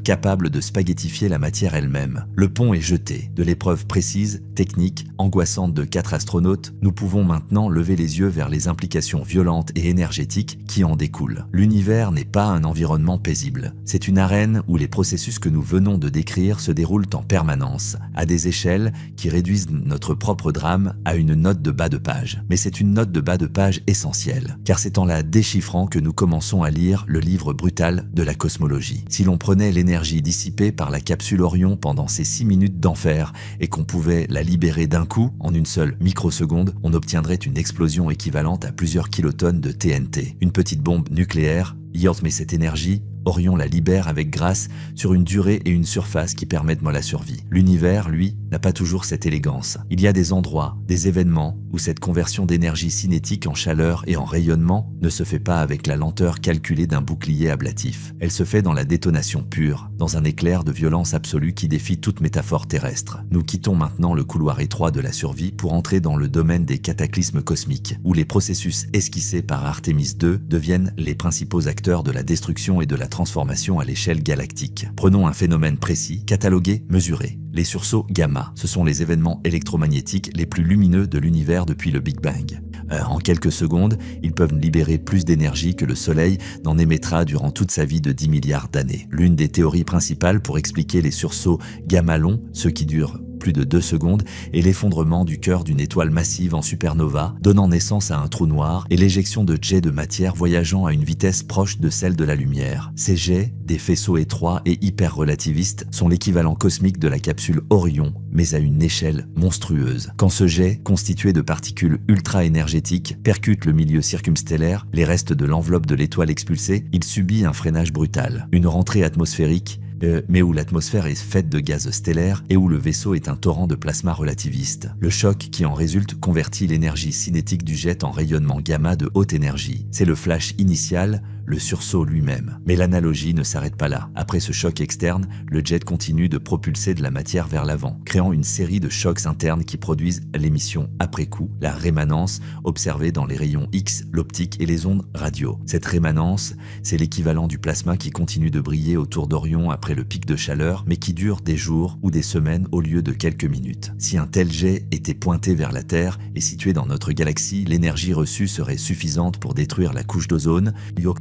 capable de spaghettifier la matière elle-même. Le pont est jeté. De l'épreuve précise, technique, angoissante de 4 astronautes, nous pouvons maintenant lever les yeux vers les implications violentes et énergétiques qui en découlent. L'univers n'est pas un environnement paisible. C'est une arène où les processus que nous venons de décrire se déroulent en permanence, à des échelles qui réduisent notre propre drame à une note de bas de page. Mais c'est une note de bas de page essentielle, car c'est en la déchiffrant que nous commençons à lire le livre brutal de la cosmologie. Si l'on prenait l'énergie dissipée par la capsule Orion pendant ces 6 minutes d'enfer et qu'on pouvait la libérer d'un coup, en une seule microseconde, on obtiendrait une explosion équivalente à plusieurs kilotonnes de TNT. Une petite bombe nucléaire y met cette énergie, Orion la libère avec grâce sur une durée et une surface qui permettent la survie. L'univers, lui, n'a pas toujours cette élégance. Il y a des endroits, des événements où cette conversion d'énergie cinétique en chaleur et en rayonnement ne se fait pas avec la lenteur calculée d'un bouclier ablatif. Elle se fait dans la détonation pure, dans un éclair de violence absolue qui défie toute métaphore terrestre. Nous quittons maintenant le couloir étroit de la survie pour entrer dans le domaine des cataclysmes cosmiques, où les processus esquissés par Artémis II deviennent les principaux acteurs de la destruction et de la transformation à l'échelle galactique. Prenons un phénomène précis, catalogué, mesuré. Les sursauts gamma, ce sont les événements électromagnétiques les plus lumineux de l'univers depuis le Big Bang. En quelques secondes, ils peuvent libérer plus d'énergie que le Soleil n'en émettra durant toute sa vie de 10 milliards d'années. L'une des théories principales pour expliquer les sursauts gamma longs, ceux qui durent plus de 2 secondes, et l'effondrement du cœur d'une étoile massive en supernova, donnant naissance à un trou noir, et l'éjection de jets de matière voyageant à une vitesse proche de celle de la lumière. Ces jets, des faisceaux étroits et hyper-relativistes, sont l'équivalent cosmique de la capsule Orion, mais à une échelle monstrueuse. Quand ce jet, constitué de particules ultra-énergétiques, percute le milieu circumstellaire, les restes de l'enveloppe de l'étoile expulsée, il subit un freinage brutal, une rentrée atmosphérique, mais où l'atmosphère est faite de gaz stellaires et où le vaisseau est un torrent de plasma relativiste. Le choc qui en résulte convertit l'énergie cinétique du jet en rayonnement gamma de haute énergie. C'est le flash initial, le sursaut lui-même. Mais l'analogie ne s'arrête pas là. Après ce choc externe, le jet continue de propulser de la matière vers l'avant, créant une série de chocs internes qui produisent l'émission après coup, la rémanence, observée dans les rayons X, l'optique et les ondes radio. Cette rémanence, c'est l'équivalent du plasma qui continue de briller autour d'Orion après le pic de chaleur, mais qui dure des jours ou des semaines au lieu de quelques minutes. Si un tel jet était pointé vers la Terre et situé dans notre galaxie, l'énergie reçue serait suffisante pour détruire la couche d'ozone,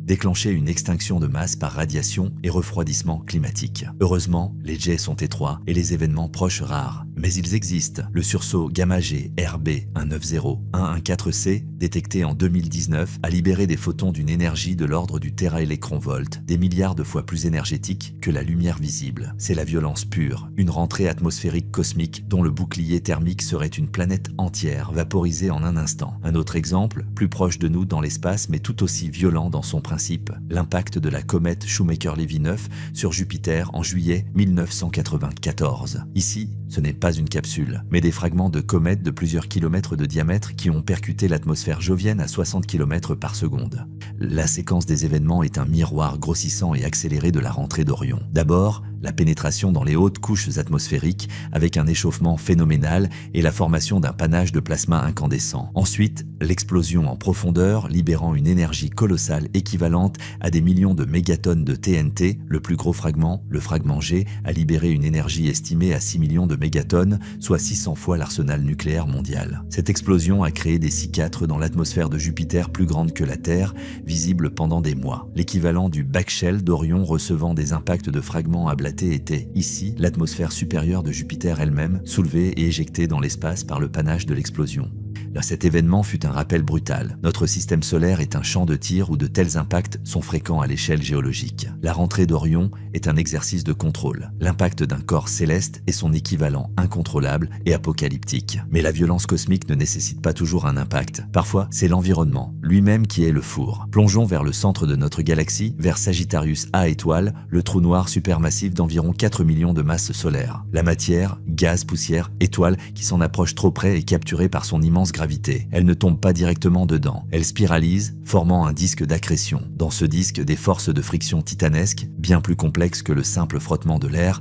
déclencher une extinction de masse par radiation et refroidissement climatique. Heureusement, les jets sont étroits et les événements proches rares. Mais ils existent. Le sursaut gamma-G RB 190-114C, détecté en 2019, a libéré des photons d'une énergie de l'ordre du téraélectronvolt, des milliards de fois plus énergétique que la lumière visible. C'est la violence pure, une rentrée atmosphérique cosmique dont le bouclier thermique serait une planète entière, vaporisée en un instant. Un autre exemple, plus proche de nous dans l'espace mais tout aussi violent dans son principe, l'impact de la comète Shoemaker-Levy 9 sur Jupiter en juillet 1994. Ici, ce n'est pas une capsule, mais des fragments de comètes de plusieurs kilomètres de diamètre qui ont percuté l'atmosphère jovienne à 60 km par seconde. La séquence des événements est un miroir grossissant et accéléré de la rentrée d'Orion. D'abord, la pénétration dans les hautes couches atmosphériques avec un échauffement phénoménal et la formation d'un panache de plasma incandescent. Ensuite, l'explosion en profondeur libérant une énergie colossale équivalente à des millions de mégatonnes de TNT. Le plus gros fragment, le fragment G, a libéré une énergie estimée à 6 millions de mégatonnes, soit 600 fois l'arsenal nucléaire mondial. Cette explosion a créé des cicatres dans l'atmosphère de Jupiter plus grandes que la Terre, visibles pendant des mois. L'équivalent du backshell d'Orion recevant des impacts de fragments ablatés était ici l'atmosphère supérieure de Jupiter elle-même, soulevée et éjectée dans l'espace par le panache de l'explosion. Là, cet événement fut un rappel brutal. Notre système solaire est un champ de tir où de tels impacts sont fréquents à l'échelle géologique. La rentrée d'Orion est un exercice de contrôle. L'impact d'un corps céleste est son équivalent incontrôlable et apocalyptique. Mais la violence cosmique ne nécessite pas toujours un impact. Parfois, c'est l'environnement lui-même qui est le four. Plongeons vers le centre de notre galaxie, vers Sagittarius A étoile, le trou noir supermassif d'environ 4 millions de masses solaires. La matière, gaz, poussière, étoile qui s'en approche trop près est capturée par son immense gravité. Elle ne tombe pas directement dedans. Elle spiralise, formant un disque d'accrétion. Dans ce disque, des forces de friction titanesques, bien plus complexes que le simple frottement de l'air,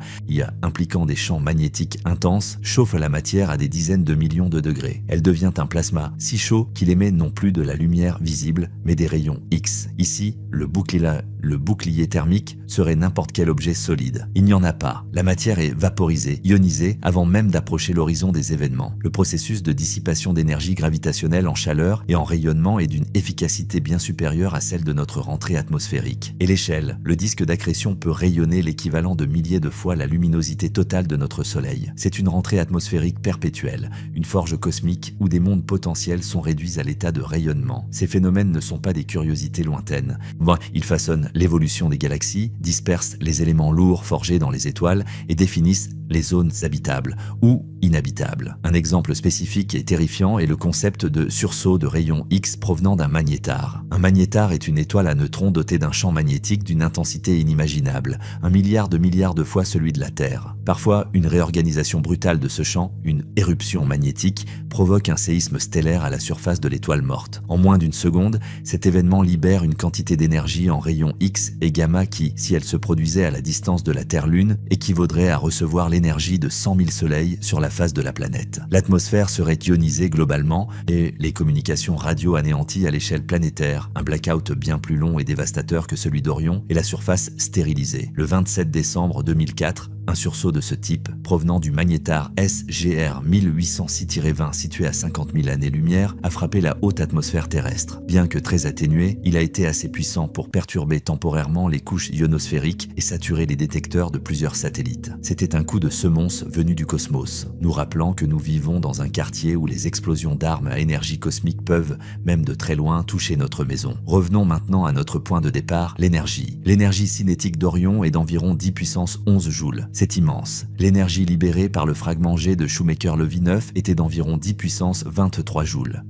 impliquant des champs magnétiques intenses, chauffent la matière à des dizaines de millions de degrés. Elle devient un plasma si chaud qu'il émet non plus de la lumière visible, mais des rayons X. Ici, le bouclier thermique serait n'importe quel objet solide. Il n'y en a pas. La matière est vaporisée, ionisée, avant même d'approcher l'horizon des événements. Le processus de dissipation d'énergie gravitationnelle en chaleur et en rayonnement est d'une efficacité bien supérieure à celle de notre rentrée atmosphérique. Et l'échelle, le disque d'accrétion peut rayonner l'équivalent de milliers de fois la luminosité totale de notre Soleil. C'est une rentrée atmosphérique perpétuelle, une forge cosmique où des mondes potentiels sont réduits à l'état de rayonnement. Ces phénomènes ne sont pas des curiosités lointaines. Ils façonnent l'évolution des galaxies, dispersent les éléments lourds forgés dans les étoiles et définissent les zones habitables ou inhabitables. Un exemple spécifique et terrifiant est le concept de sursaut de rayons X provenant d'un magnétar. Un magnétar est une étoile à neutrons dotée d'un champ magnétique d'une intensité inimaginable, 1 milliard de fois celui de la Terre. Parfois, une réorganisation brutale de ce champ, une éruption magnétique, provoque un séisme stellaire à la surface de l'étoile morte. En moins d'une seconde, cet événement libère une quantité d'énergie en rayons X et gamma qui, si elle se produisait à la distance de la Terre-Lune, équivaudrait à recevoir l'énergie de 100 000 soleils sur la face de la planète. L'atmosphère serait ionisée globalement et les communications radio anéanties à l'échelle planétaire, un blackout bien plus long et dévastateur que celui d'Orion et la surface stérilisée. Le 27 décembre 2004, un sursaut de ce type, provenant du magnétar SGR 1806-20 situé à 50 000 années-lumière, a frappé la haute atmosphère terrestre. Bien que très atténué, il a été assez puissant pour perturber temporairement les couches ionosphériques et saturer les détecteurs de plusieurs satellites. C'était un coup de semonce venu du cosmos, nous rappelant que nous vivons dans un quartier où les explosions d'armes à énergie cosmique peuvent, même de très loin, toucher notre maison. Revenons maintenant à notre point de départ, l'énergie. L'énergie cinétique d'Orion est d'environ 10 puissance 11 joules. C'est immense. L'énergie libérée par le fragment G de Shoemaker-Levy 9 était d'environ 10 puissance 23 joules.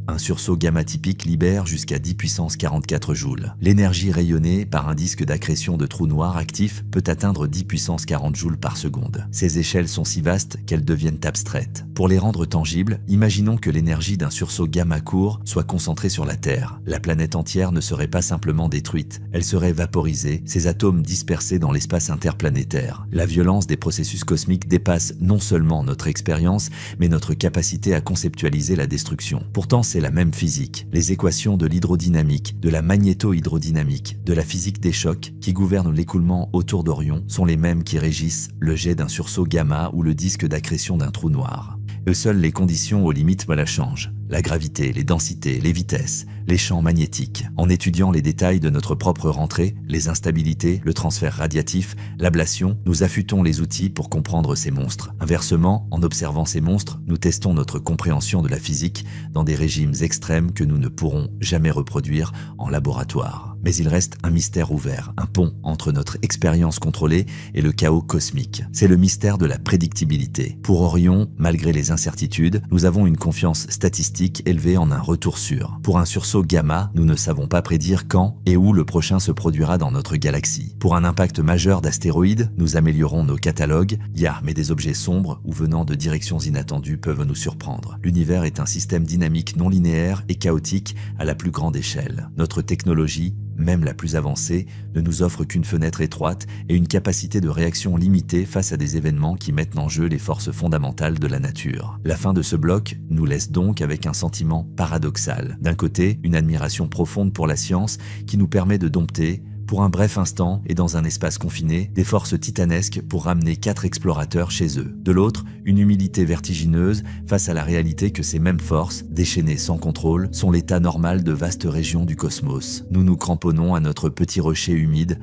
Un sursaut gamma typique libère jusqu'à 10 puissance 44 joules. L'énergie rayonnée par un disque d'accrétion de trous noirs actifs peut atteindre 10 puissance 40 joules par seconde. Ces échelles sont si vastes qu'elles deviennent abstraites. Pour les rendre tangibles, imaginons que l'énergie d'un sursaut gamma court soit concentrée sur la Terre. La planète entière ne serait pas simplement détruite, elle serait vaporisée, ses atomes dispersés dans l'espace interplanétaire. La violence des processus cosmiques dépasse non seulement notre expérience, mais notre capacité à conceptualiser la destruction. Pourtant, c'est la même physique. Les équations de l'hydrodynamique, de la magnéto-hydrodynamique, de la physique des chocs qui gouvernent l'écoulement autour d'Orion sont les mêmes qui régissent le jet d'un sursaut gamma ou le disque d'accrétion d'un trou noir. Seules les conditions aux limites la changent. La gravité, les densités, les vitesses, les champs magnétiques. En étudiant les détails de notre propre rentrée, les instabilités, le transfert radiatif, l'ablation, nous affûtons les outils pour comprendre ces monstres. Inversement, en observant ces monstres, nous testons notre compréhension de la physique dans des régimes extrêmes que nous ne pourrons jamais reproduire en laboratoire. Mais il reste un mystère ouvert, un pont entre notre expérience contrôlée et le chaos cosmique. C'est le mystère de la prédictibilité. Pour Orion, malgré les incertitudes, nous avons une confiance statistique élevée en un retour sûr. Pour un sursaut gamma, nous ne savons pas prédire quand et où le prochain se produira dans notre galaxie. Pour un impact majeur d'astéroïdes, nous améliorons nos catalogues, mais des objets sombres ou venant de directions inattendues peuvent nous surprendre. L'univers est un système dynamique non linéaire et chaotique à la plus grande échelle. Notre technologie, même la plus avancée, ne nous offre qu'une fenêtre étroite et une capacité de réaction limitée face à des événements qui mettent en jeu les forces fondamentales de la nature. La fin de ce bloc nous laisse donc avec un sentiment paradoxal. D'un côté, une admiration profonde pour la science qui nous permet de dompter, pour un bref instant et dans un espace confiné, des forces titanesques pour ramener 4 explorateurs chez eux. De l'autre, une humilité vertigineuse face à la réalité que ces mêmes forces, déchaînées sans contrôle, sont l'état normal de vastes régions du cosmos. Nous nous cramponnons à notre petit rocher humide,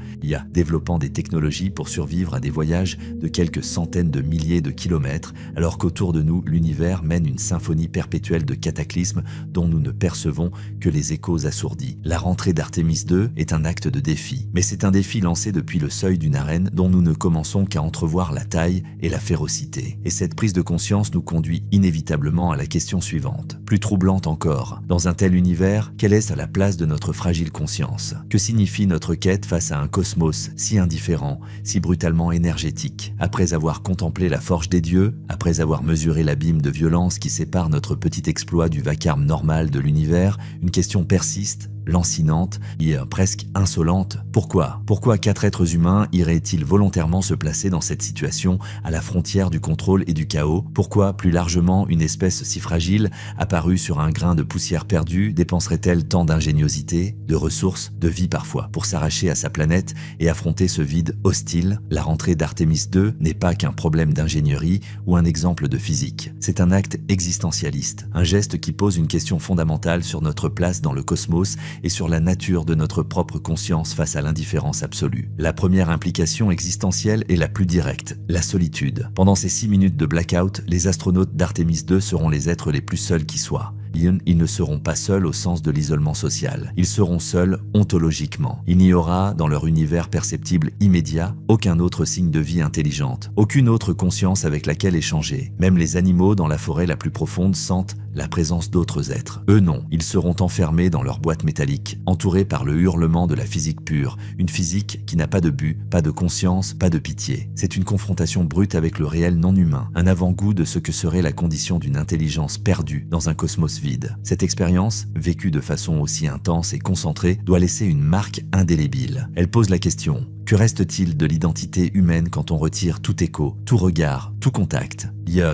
développant des technologies pour survivre à des voyages de quelques centaines de milliers de kilomètres, alors qu'autour de nous, l'univers mène une symphonie perpétuelle de cataclysmes dont nous ne percevons que les échos assourdis. La rentrée d'Artémis II est un acte de défi. Mais c'est un défi lancé depuis le seuil d'une arène dont nous ne commençons qu'à entrevoir la taille et la férocité. Et cette prise de conscience nous conduit inévitablement à la question suivante, plus troublante encore. Dans un tel univers, quelle est la place de notre fragile conscience? Que signifie notre quête face à un cosmos si indifférent, si brutalement énergétique? Après avoir contemplé la forge des dieux, après avoir mesuré l'abîme de violence qui sépare notre petit exploit du vacarme normal de l'univers, une question persiste, lancinante et presque insolente. Pourquoi 4 êtres humains iraient-ils volontairement se placer dans cette situation à la frontière du contrôle et du chaos? Pourquoi, plus largement, une espèce si fragile, apparue sur un grain de poussière perdue, dépenserait-elle tant d'ingéniosité, de ressources, de vie parfois, pour s'arracher à sa planète et affronter ce vide hostile? La rentrée d'Artémis II n'est pas qu'un problème d'ingénierie ou un exemple de physique. C'est un acte existentialiste, un geste qui pose une question fondamentale sur notre place dans le cosmos et sur la nature de notre propre conscience face à l'indifférence absolue. La première implication existentielle est la plus directe, la solitude. Pendant ces 6 minutes de blackout, les astronautes d'Artémis II seront les êtres les plus seuls qui soient. Ils ne seront pas seuls au sens de l'isolement social. Ils seront seuls ontologiquement. Il n'y aura, dans leur univers perceptible immédiat, aucun autre signe de vie intelligente, aucune autre conscience avec laquelle échanger. Même les animaux dans la forêt la plus profonde sentent la présence d'autres êtres. Eux non, ils seront enfermés dans leur boîte métallique, entourés par le hurlement de la physique pure, une physique qui n'a pas de but, pas de conscience, pas de pitié. C'est une confrontation brute avec le réel non humain, un avant-goût de ce que serait la condition d'une intelligence perdue dans un cosmos vide. Cette expérience, vécue de façon aussi intense et concentrée, doit laisser une marque indélébile. Elle pose la question: que reste-t-il de l'identité humaine quand on retire tout écho, tout regard, tout contact?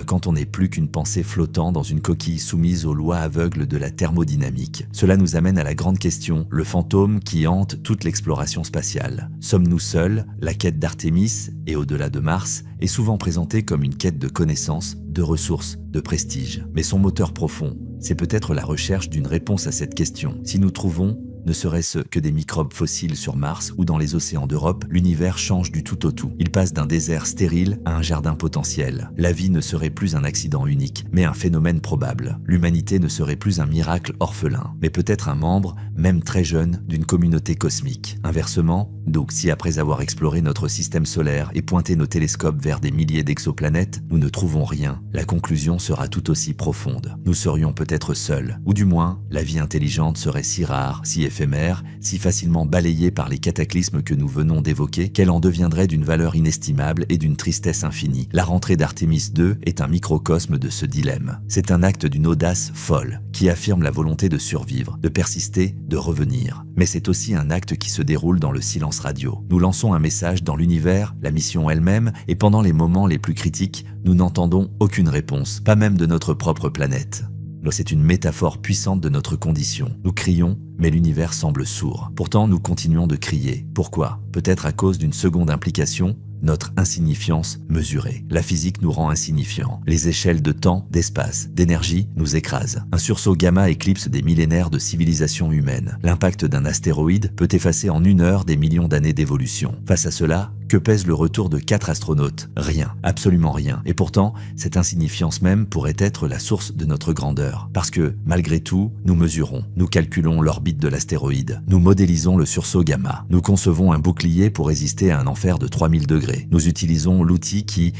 Quand on n'est plus qu'une pensée flottant dans une coquille soumise aux lois aveugles de la thermodynamique. Cela nous amène à la grande question, le fantôme qui hante toute l'exploration spatiale. Sommes-nous seuls? La quête d'Artémis, et au-delà de Mars, est souvent présentée comme une quête de connaissances, de ressources, de prestige. Mais son moteur profond, c'est peut-être la recherche d'une réponse à cette question. Si nous trouvons Ne serait-ce que des microbes fossiles sur Mars ou dans les océans d'Europe, l'univers change du tout au tout. Il passe d'un désert stérile à un jardin potentiel. La vie ne serait plus un accident unique, mais un phénomène probable. L'humanité ne serait plus un miracle orphelin, mais peut-être un membre, même très jeune, d'une communauté cosmique. Inversement, donc si après avoir exploré notre système solaire et pointé nos télescopes vers des milliers d'exoplanètes, nous ne trouvons rien, la conclusion sera tout aussi profonde. Nous serions peut-être seuls, ou du moins, la vie intelligente serait si rare, si éphémère, si facilement balayée par les cataclysmes que nous venons d'évoquer, qu'elle en deviendrait d'une valeur inestimable et d'une tristesse infinie. La rentrée d'Artémis II est un microcosme de ce dilemme. C'est un acte d'une audace folle, qui affirme la volonté de survivre, de persister, de revenir. Mais c'est aussi un acte qui se déroule dans le silence radio. Nous lançons un message dans l'univers, la mission elle-même, et pendant les moments les plus critiques, nous n'entendons aucune réponse, pas même de notre propre planète. C'est une métaphore puissante de notre condition. Nous crions, mais l'univers semble sourd. Pourtant, nous continuons de crier. Pourquoi? Peut-être à cause d'une seconde implication, notre insignifiance mesurée. La physique nous rend insignifiants. Les échelles de temps, d'espace, d'énergie nous écrasent. Un sursaut gamma éclipse des millénaires de civilisation humaine. L'impact d'un astéroïde peut effacer en 1 heure des millions d'années d'évolution. Face à cela, que pèse le retour de 4 astronautes? Rien, absolument rien. Et pourtant, cette insignifiance même pourrait être la source de notre grandeur. Parce que, malgré tout, nous mesurons, nous calculons l'orbite de l'astéroïde, nous modélisons le sursaut gamma, nous concevons un bouclier pour résister à un enfer de 3000 degrés. Nous utilisons l'outil qui,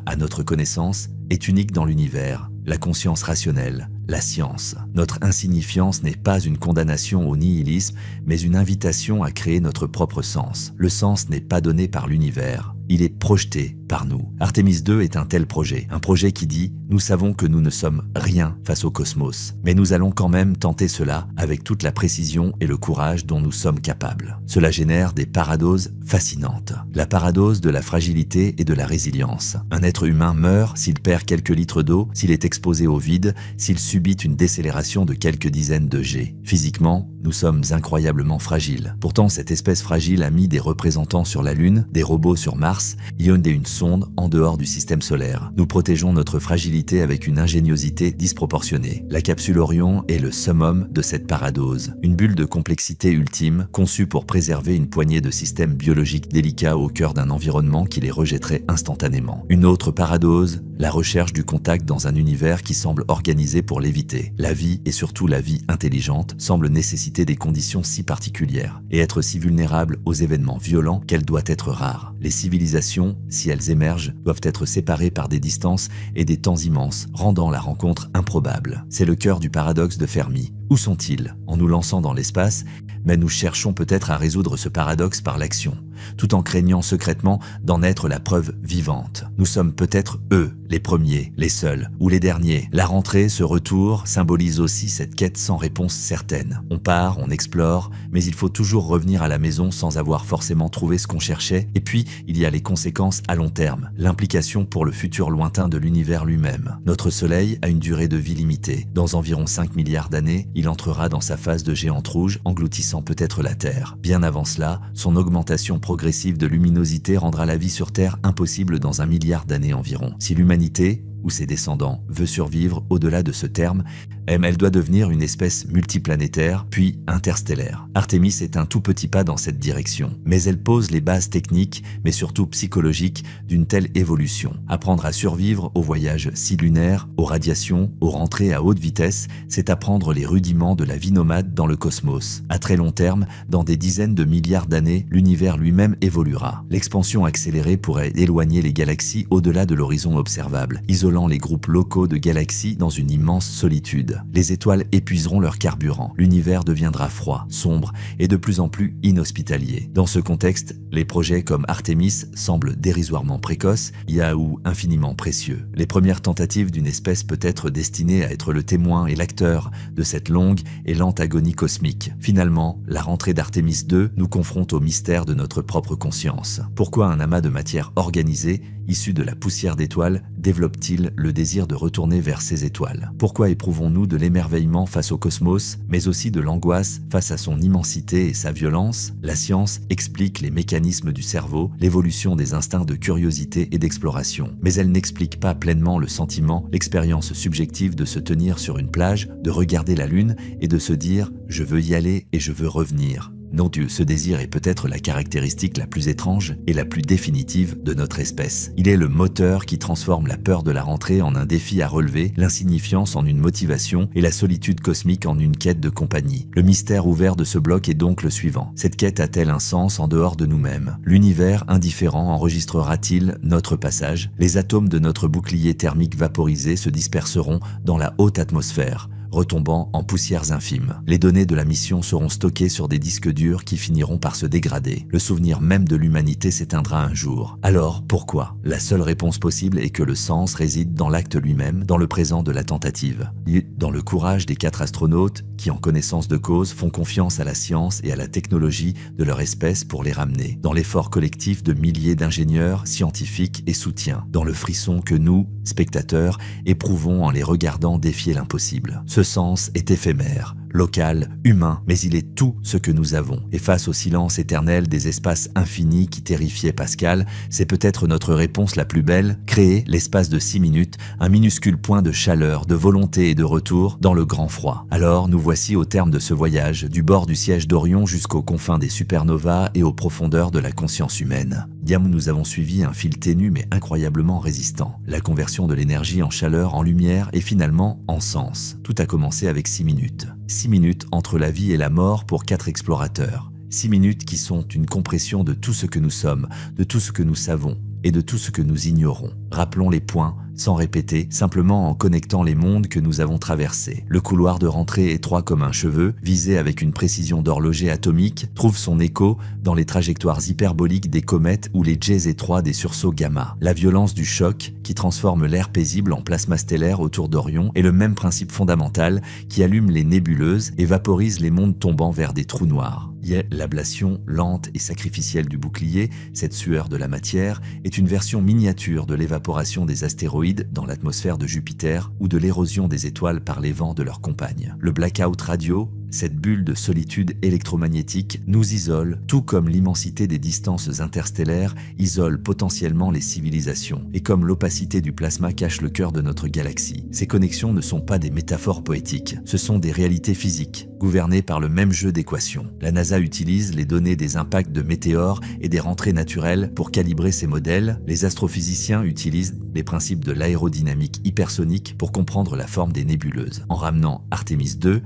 à notre connaissance, est unique dans l'univers, la conscience rationnelle, la science. Notre insignifiance n'est pas une condamnation au nihilisme, mais une invitation à créer notre propre sens. Le sens n'est pas donné par l'univers, il est projeté par nous. Artémis II est un tel projet, un projet qui dit « Nous savons que nous ne sommes rien face au cosmos, mais nous allons quand même tenter cela avec toute la précision et le courage dont nous sommes capables. » Cela génère des paradoses fascinantes. La paradose de la fragilité et de la résilience. Un être humain meurt s'il perd quelques litres d'eau, s'il est exposé au vide, s'il subit une décélération de quelques dizaines de G. Physiquement, nous sommes incroyablement fragiles. Pourtant, cette espèce fragile a mis des représentants sur la Lune, des robots sur Mars, Ion et une sonde en dehors du système solaire. Nous protégeons notre fragilité avec une ingéniosité disproportionnée. La capsule Orion est le summum de cette paradose. Une bulle de complexité ultime, conçue pour préserver une poignée de systèmes biologiques délicats au cœur d'un environnement qui les rejetterait instantanément. Une autre paradose, la recherche du contact dans un univers qui semble organisé pour l'éviter. La vie, et surtout la vie intelligente, semble nécessiter des conditions si particulières et être si vulnérable aux événements violents qu'elle doit être rare. Les civilisations, si elles émergent, doivent être séparées par des distances et des temps immenses, rendant la rencontre improbable. C'est le cœur du paradoxe de Fermi. Où sont-ils? En nous lançant dans l'espace, mais nous cherchons peut-être à résoudre ce paradoxe par l'action, tout en craignant secrètement d'en être la preuve vivante. Nous sommes peut-être eux, les premiers, les seuls, ou les derniers. La rentrée, ce retour, symbolise aussi cette quête sans réponse certaine. On part, on explore, mais il faut toujours revenir à la maison sans avoir forcément trouvé ce qu'on cherchait. Et puis, il y a les conséquences à long terme, l'implication pour le futur lointain de l'univers lui-même. Notre Soleil a une durée de vie limitée. Dans environ 5 milliards d'années, il entrera dans sa phase de géante rouge, engloutissant peut-être la Terre. Bien avant cela, son augmentation progressive de luminosité rendra la vie sur Terre impossible dans 1 milliard d'années environ. Si l'humanité, ou ses descendants, veut survivre au-delà de ce terme, elle doit devenir une espèce multiplanétaire, puis interstellaire. Artémis est un tout petit pas dans cette direction, mais elle pose les bases techniques, mais surtout psychologiques, d'une telle évolution. Apprendre à survivre aux voyages si lunaires, aux radiations, aux rentrées à haute vitesse, c'est apprendre les rudiments de la vie nomade dans le cosmos. À très long terme, dans des dizaines de milliards d'années, l'univers lui-même évoluera. L'expansion accélérée pourrait éloigner les galaxies au-delà de l'horizon observable, isolant les groupes locaux de galaxies dans une immense solitude. Les étoiles épuiseront leur carburant, l'univers deviendra froid, sombre et de plus en plus inhospitalier. Dans ce contexte, les projets comme Artemis semblent dérisoirement précoces, ou infiniment précieux. Les premières tentatives d'une espèce peut-être destinée à être le témoin et l'acteur de cette longue et lente agonie cosmique. Finalement, la rentrée d'Artémis II nous confronte au mystère de notre propre conscience. Pourquoi un amas de matière organisée, issu de la poussière d'étoiles, développe-t-il le désir de retourner vers ces étoiles? Pourquoi éprouvons-nous de l'émerveillement face au cosmos, mais aussi de l'angoisse face à son immensité et sa violence? La science explique les mécanismes du cerveau, l'évolution des instincts de curiosité et d'exploration, mais elle n'explique pas pleinement le sentiment, l'expérience subjective de se tenir sur une plage, de regarder la Lune et de se dire « je veux y aller et je veux revenir ». Non Dieu, ce désir est peut-être la caractéristique la plus étrange et la plus définitive de notre espèce. Il est le moteur qui transforme la peur de la rentrée en un défi à relever, l'insignifiance en une motivation et la solitude cosmique en une quête de compagnie. Le mystère ouvert de ce bloc est donc le suivant. Cette quête a-t-elle un sens en dehors de nous-mêmes? L'univers indifférent enregistrera-t-il notre passage? Les atomes de notre bouclier thermique vaporisé se disperseront dans la haute atmosphère, retombant en poussières infimes. Les données de la mission seront stockées sur des disques durs qui finiront par se dégrader. Le souvenir même de l'humanité s'éteindra un jour. Alors, pourquoi? La seule réponse possible est que le sens réside dans l'acte lui-même, dans le présent de la tentative. Dans le courage des 4 astronautes qui, en connaissance de cause, font confiance à la science et à la technologie de leur espèce pour les ramener. Dans l'effort collectif de milliers d'ingénieurs, scientifiques et soutiens. Dans le frisson que nous, spectateurs, éprouvons en les regardant défier l'impossible. Ce sens est éphémère, local, humain, mais il est tout ce que nous avons. Et face au silence éternel des espaces infinis qui terrifiaient Pascal, c'est peut-être notre réponse la plus belle, créer, l'espace de 6 minutes, un minuscule point de chaleur, de volonté et de retour dans le grand froid. Alors nous voici au terme de ce voyage, du bord du siège d'Orion jusqu'aux confins des supernovas et aux profondeurs de la conscience humaine. Diam, nous avons suivi un fil ténu mais incroyablement résistant. La conversion de l'énergie en chaleur, en lumière et finalement en sens. Tout a commencé avec 6 minutes. 6 minutes entre la vie et la mort pour 4 explorateurs. 6 minutes qui sont une compression de tout ce que nous sommes, de tout ce que nous savons et de tout ce que nous ignorons. Rappelons les points, sans répéter, simplement en connectant les mondes que nous avons traversés. Le couloir de rentrée étroit comme un cheveu, visé avec une précision d'horloger atomique, trouve son écho dans les trajectoires hyperboliques des comètes ou les jets étroits des sursauts gamma. La violence du choc, qui transforme l'air paisible en plasma stellaire autour d'Orion, est le même principe fondamental qui allume les nébuleuses et vaporise les mondes tombant vers des trous noirs. L'ablation lente et sacrificielle du bouclier, cette sueur de la matière, est une version miniature de l'évaporation des astéroïdes dans l'atmosphère de Jupiter ou de l'érosion des étoiles par les vents de leurs compagnes. Le blackout radio, cette bulle de solitude électromagnétique, nous isole, tout comme l'immensité des distances interstellaires isole potentiellement les civilisations, et comme l'opacité du plasma cache le cœur de notre galaxie. Ces connexions ne sont pas des métaphores poétiques, ce sont des réalités physiques, gouvernées par le même jeu d'équations. La NASA utilise les données des impacts de météores et des rentrées naturelles pour calibrer ses modèles. Les astrophysiciens utilisent les principes de l'aérodynamique hypersonique pour comprendre la forme des nébuleuses. En ramenant Artemis 2,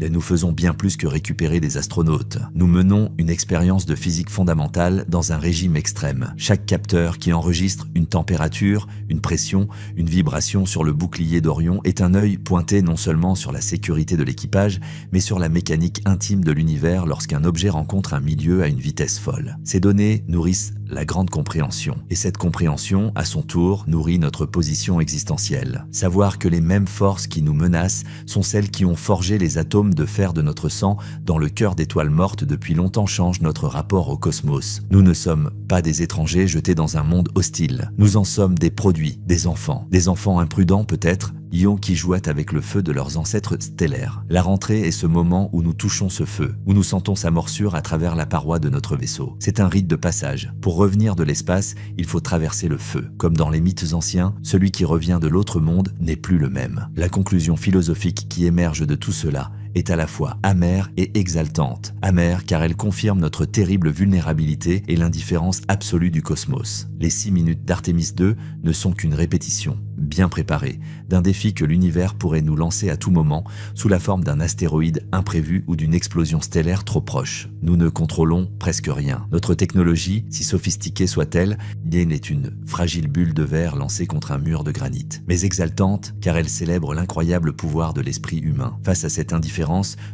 nous faisons bien plus que récupérer des astronautes. Nous menons une expérience de physique fondamentale dans un régime extrême. Chaque capteur qui enregistre une température, une pression, une vibration sur le bouclier d'Orion est un œil pointé non seulement sur la sécurité de l'équipage, mais sur la mécanique intime de l'univers lorsqu'un objet rencontre un milieu à une vitesse folle. Ces données nourrissent la grande compréhension. Et cette compréhension, à son tour, nourrit notre position existentielle. Savoir que les mêmes forces qui nous menacent sont celles qui ont forgé les atomes de fer de notre sang dans le cœur d'étoiles mortes depuis longtemps change notre rapport au cosmos. Nous ne sommes pas des étrangers jetés dans un monde hostile. Nous en sommes des produits, des enfants imprudents peut-être, ions qui jouaient avec le feu de leurs ancêtres stellaires. La rentrée est ce moment où nous touchons ce feu, où nous sentons sa morsure à travers la paroi de notre vaisseau. C'est un rite de passage. Pour revenir de l'espace, il faut traverser le feu. Comme dans les mythes anciens, celui qui revient de l'autre monde n'est plus le même. La conclusion philosophique qui émerge de tout cela est à la fois amère et exaltante. Amère car elle confirme notre terrible vulnérabilité et l'indifférence absolue du cosmos. Les 6 minutes d'Artemis 2 ne sont qu'une répétition, bien préparée, d'un défi que l'univers pourrait nous lancer à tout moment sous la forme d'un astéroïde imprévu ou d'une explosion stellaire trop proche. Nous ne contrôlons presque rien. Notre technologie, si sophistiquée soit-elle, n'est une fragile bulle de verre lancée contre un mur de granit. Mais exaltante car elle célèbre l'incroyable pouvoir de l'esprit humain. Face à cette indifférence,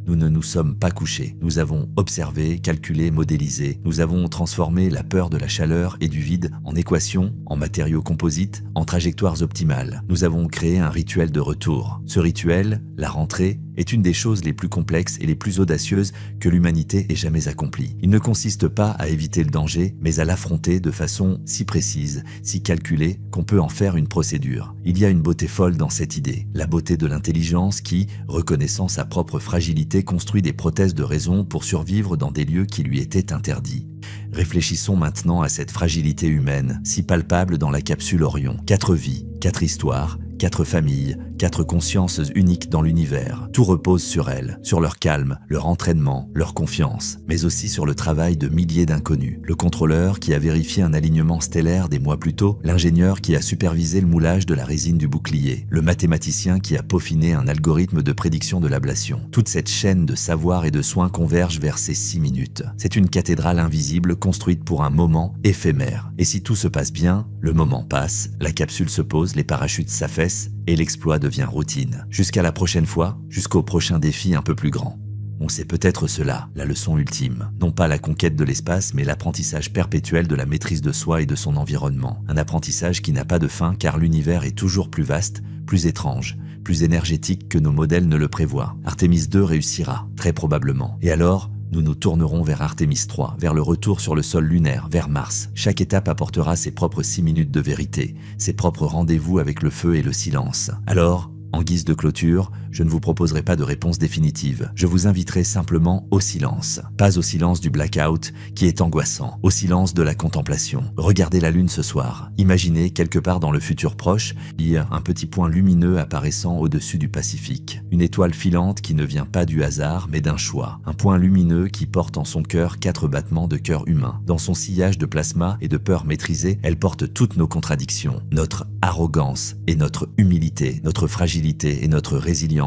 nous ne nous sommes pas couchés. Nous avons observé, calculé, modélisé. Nous avons transformé la peur de la chaleur et du vide en équations, en matériaux composites, en trajectoires optimales mal. Nous avons créé un rituel de retour. Ce rituel, la rentrée, est une des choses les plus complexes et les plus audacieuses que l'humanité ait jamais accomplies. Il ne consiste pas à éviter le danger, mais à l'affronter de façon si précise, si calculée, qu'on peut en faire une procédure. Il y a une beauté folle dans cette idée, la beauté de l'intelligence qui, reconnaissant sa propre fragilité, construit des prothèses de raison pour survivre dans des lieux qui lui étaient interdits. Réfléchissons maintenant à cette fragilité humaine, si palpable dans la capsule Orion. 4 vies, 4 histoires, 4 familles, 4 consciences uniques dans l'univers. Tout repose sur elles, sur leur calme, leur entraînement, leur confiance, mais aussi sur le travail de milliers d'inconnus. Le contrôleur qui a vérifié un alignement stellaire des mois plus tôt, l'ingénieur qui a supervisé le moulage de la résine du bouclier, le mathématicien qui a peaufiné un algorithme de prédiction de l'ablation. Toute cette chaîne de savoir et de soins converge vers ces 6 minutes. C'est une cathédrale invisible construite pour un moment éphémère. Et si tout se passe bien, le moment passe, la capsule se pose, les parachutes s'affaissent et l'exploit devient routine. Jusqu'à la prochaine fois, jusqu'au prochain défi un peu plus grand. On sait peut-être cela, la leçon ultime. Non pas la conquête de l'espace, mais l'apprentissage perpétuel de la maîtrise de soi et de son environnement. Un apprentissage qui n'a pas de fin car l'univers est toujours plus vaste, plus étrange, plus énergétique que nos modèles ne le prévoient. Artemis 2 réussira, très probablement. Et alors, nous nous tournerons vers Artemis 3, vers le retour sur le sol lunaire, vers Mars. Chaque étape apportera ses propres 6 minutes de vérité, ses propres rendez-vous avec le feu et le silence. Alors, en guise de clôture, je ne vous proposerai pas de réponse définitive. Je vous inviterai simplement au silence. Pas au silence du blackout, qui est angoissant, au silence de la contemplation. Regardez la lune ce soir. Imaginez, quelque part dans le futur proche, il y a un petit point lumineux apparaissant au-dessus du Pacifique. Une étoile filante qui ne vient pas du hasard, mais d'un choix. Un point lumineux qui porte en son cœur 4 battements de cœur humain. Dans son sillage de plasma et de peur maîtrisée, elle porte toutes nos contradictions. Notre arrogance et notre humilité, notre fragilité et notre résilience,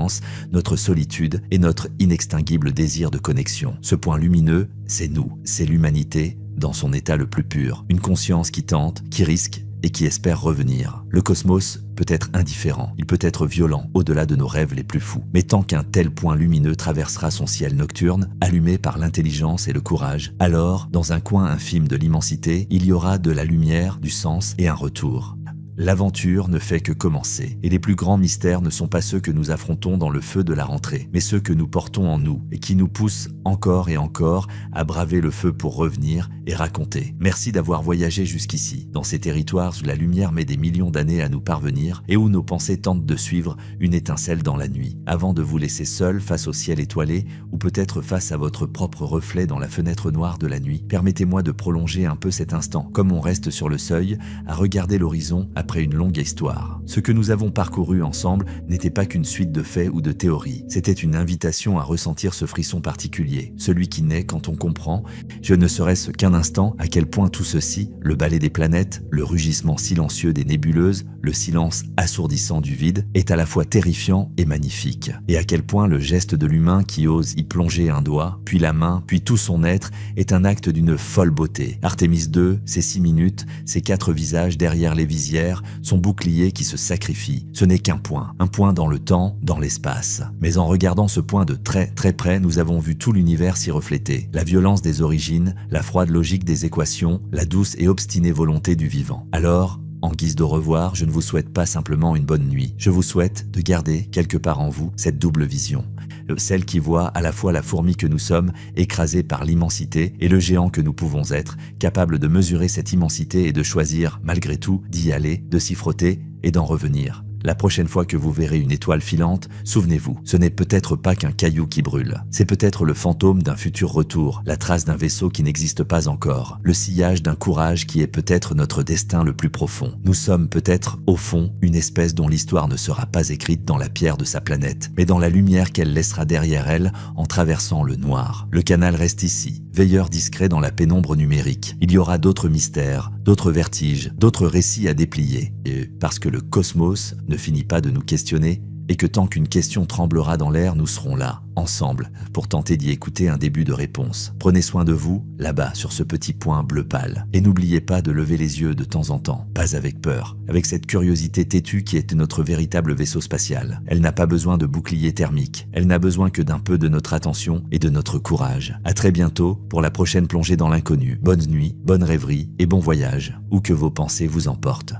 notre solitude et notre inextinguible désir de connexion. Ce point lumineux, c'est nous, c'est l'humanité dans son état le plus pur. Une conscience qui tente, qui risque et qui espère revenir. Le cosmos peut être indifférent, il peut être violent au-delà de nos rêves les plus fous. Mais tant qu'un tel point lumineux traversera son ciel nocturne, allumé par l'intelligence et le courage, alors, dans un coin infime de l'immensité, il y aura de la lumière, du sens et un retour. L'aventure ne fait que commencer, et les plus grands mystères ne sont pas ceux que nous affrontons dans le feu de la rentrée, mais ceux que nous portons en nous, et qui nous poussent encore et encore à braver le feu pour revenir et raconter. Merci d'avoir voyagé jusqu'ici, dans ces territoires où la lumière met des millions d'années à nous parvenir, et où nos pensées tentent de suivre une étincelle dans la nuit. Avant de vous laisser seul face au ciel étoilé, ou peut-être face à votre propre reflet dans la fenêtre noire de la nuit, permettez-moi de prolonger un peu cet instant, comme on reste sur le seuil, à regarder l'horizon, après une longue histoire. Ce que nous avons parcouru ensemble n'était pas qu'une suite de faits ou de théories. C'était une invitation à ressentir ce frisson particulier, celui qui naît quand on comprend, je ne serait-ce qu'un instant, à quel point tout ceci, le balai des planètes, le rugissement silencieux des nébuleuses, le silence assourdissant du vide, est à la fois terrifiant et magnifique. Et à quel point le geste de l'humain qui ose y plonger un doigt, puis la main, puis tout son être, est un acte d'une folle beauté. Artemis 2, ses 6 minutes, ses 4 visages derrière les visières, son bouclier qui se sacrifie. Ce n'est qu'un point, un point dans le temps, dans l'espace. Mais en regardant ce point de très très près, nous avons vu tout l'univers s'y refléter. La violence des origines, la froide logique des équations, la douce et obstinée volonté du vivant. Alors, en guise d'au revoir, je ne vous souhaite pas simplement une bonne nuit. Je vous souhaite de garder quelque part en vous cette double vision. Celle qui voit à la fois la fourmi que nous sommes, écrasée par l'immensité, et le géant que nous pouvons être, capable de mesurer cette immensité et de choisir, malgré tout, d'y aller, de s'y frotter et d'en revenir. La prochaine fois que vous verrez une étoile filante, souvenez-vous, ce n'est peut-être pas qu'un caillou qui brûle. C'est peut-être le fantôme d'un futur retour, la trace d'un vaisseau qui n'existe pas encore, le sillage d'un courage qui est peut-être notre destin le plus profond. Nous sommes peut-être, au fond, une espèce dont l'histoire ne sera pas écrite dans la pierre de sa planète, mais dans la lumière qu'elle laissera derrière elle en traversant le noir. Le canal reste ici, veilleur discret dans la pénombre numérique. Il y aura d'autres mystères, d'autres vertiges, d'autres récits à déplier. Et parce que le cosmos ne finit pas de nous questionner, et que tant qu'une question tremblera dans l'air, nous serons là, ensemble, pour tenter d'y écouter un début de réponse. Prenez soin de vous, là-bas, sur ce petit point bleu pâle. Et n'oubliez pas de lever les yeux de temps en temps, pas avec peur, avec cette curiosité têtue qui est notre véritable vaisseau spatial. Elle n'a pas besoin de bouclier thermique, elle n'a besoin que d'un peu de notre attention et de notre courage. À très bientôt pour la prochaine plongée dans l'inconnu. Bonne nuit, bonne rêverie et bon voyage, où que vos pensées vous emportent.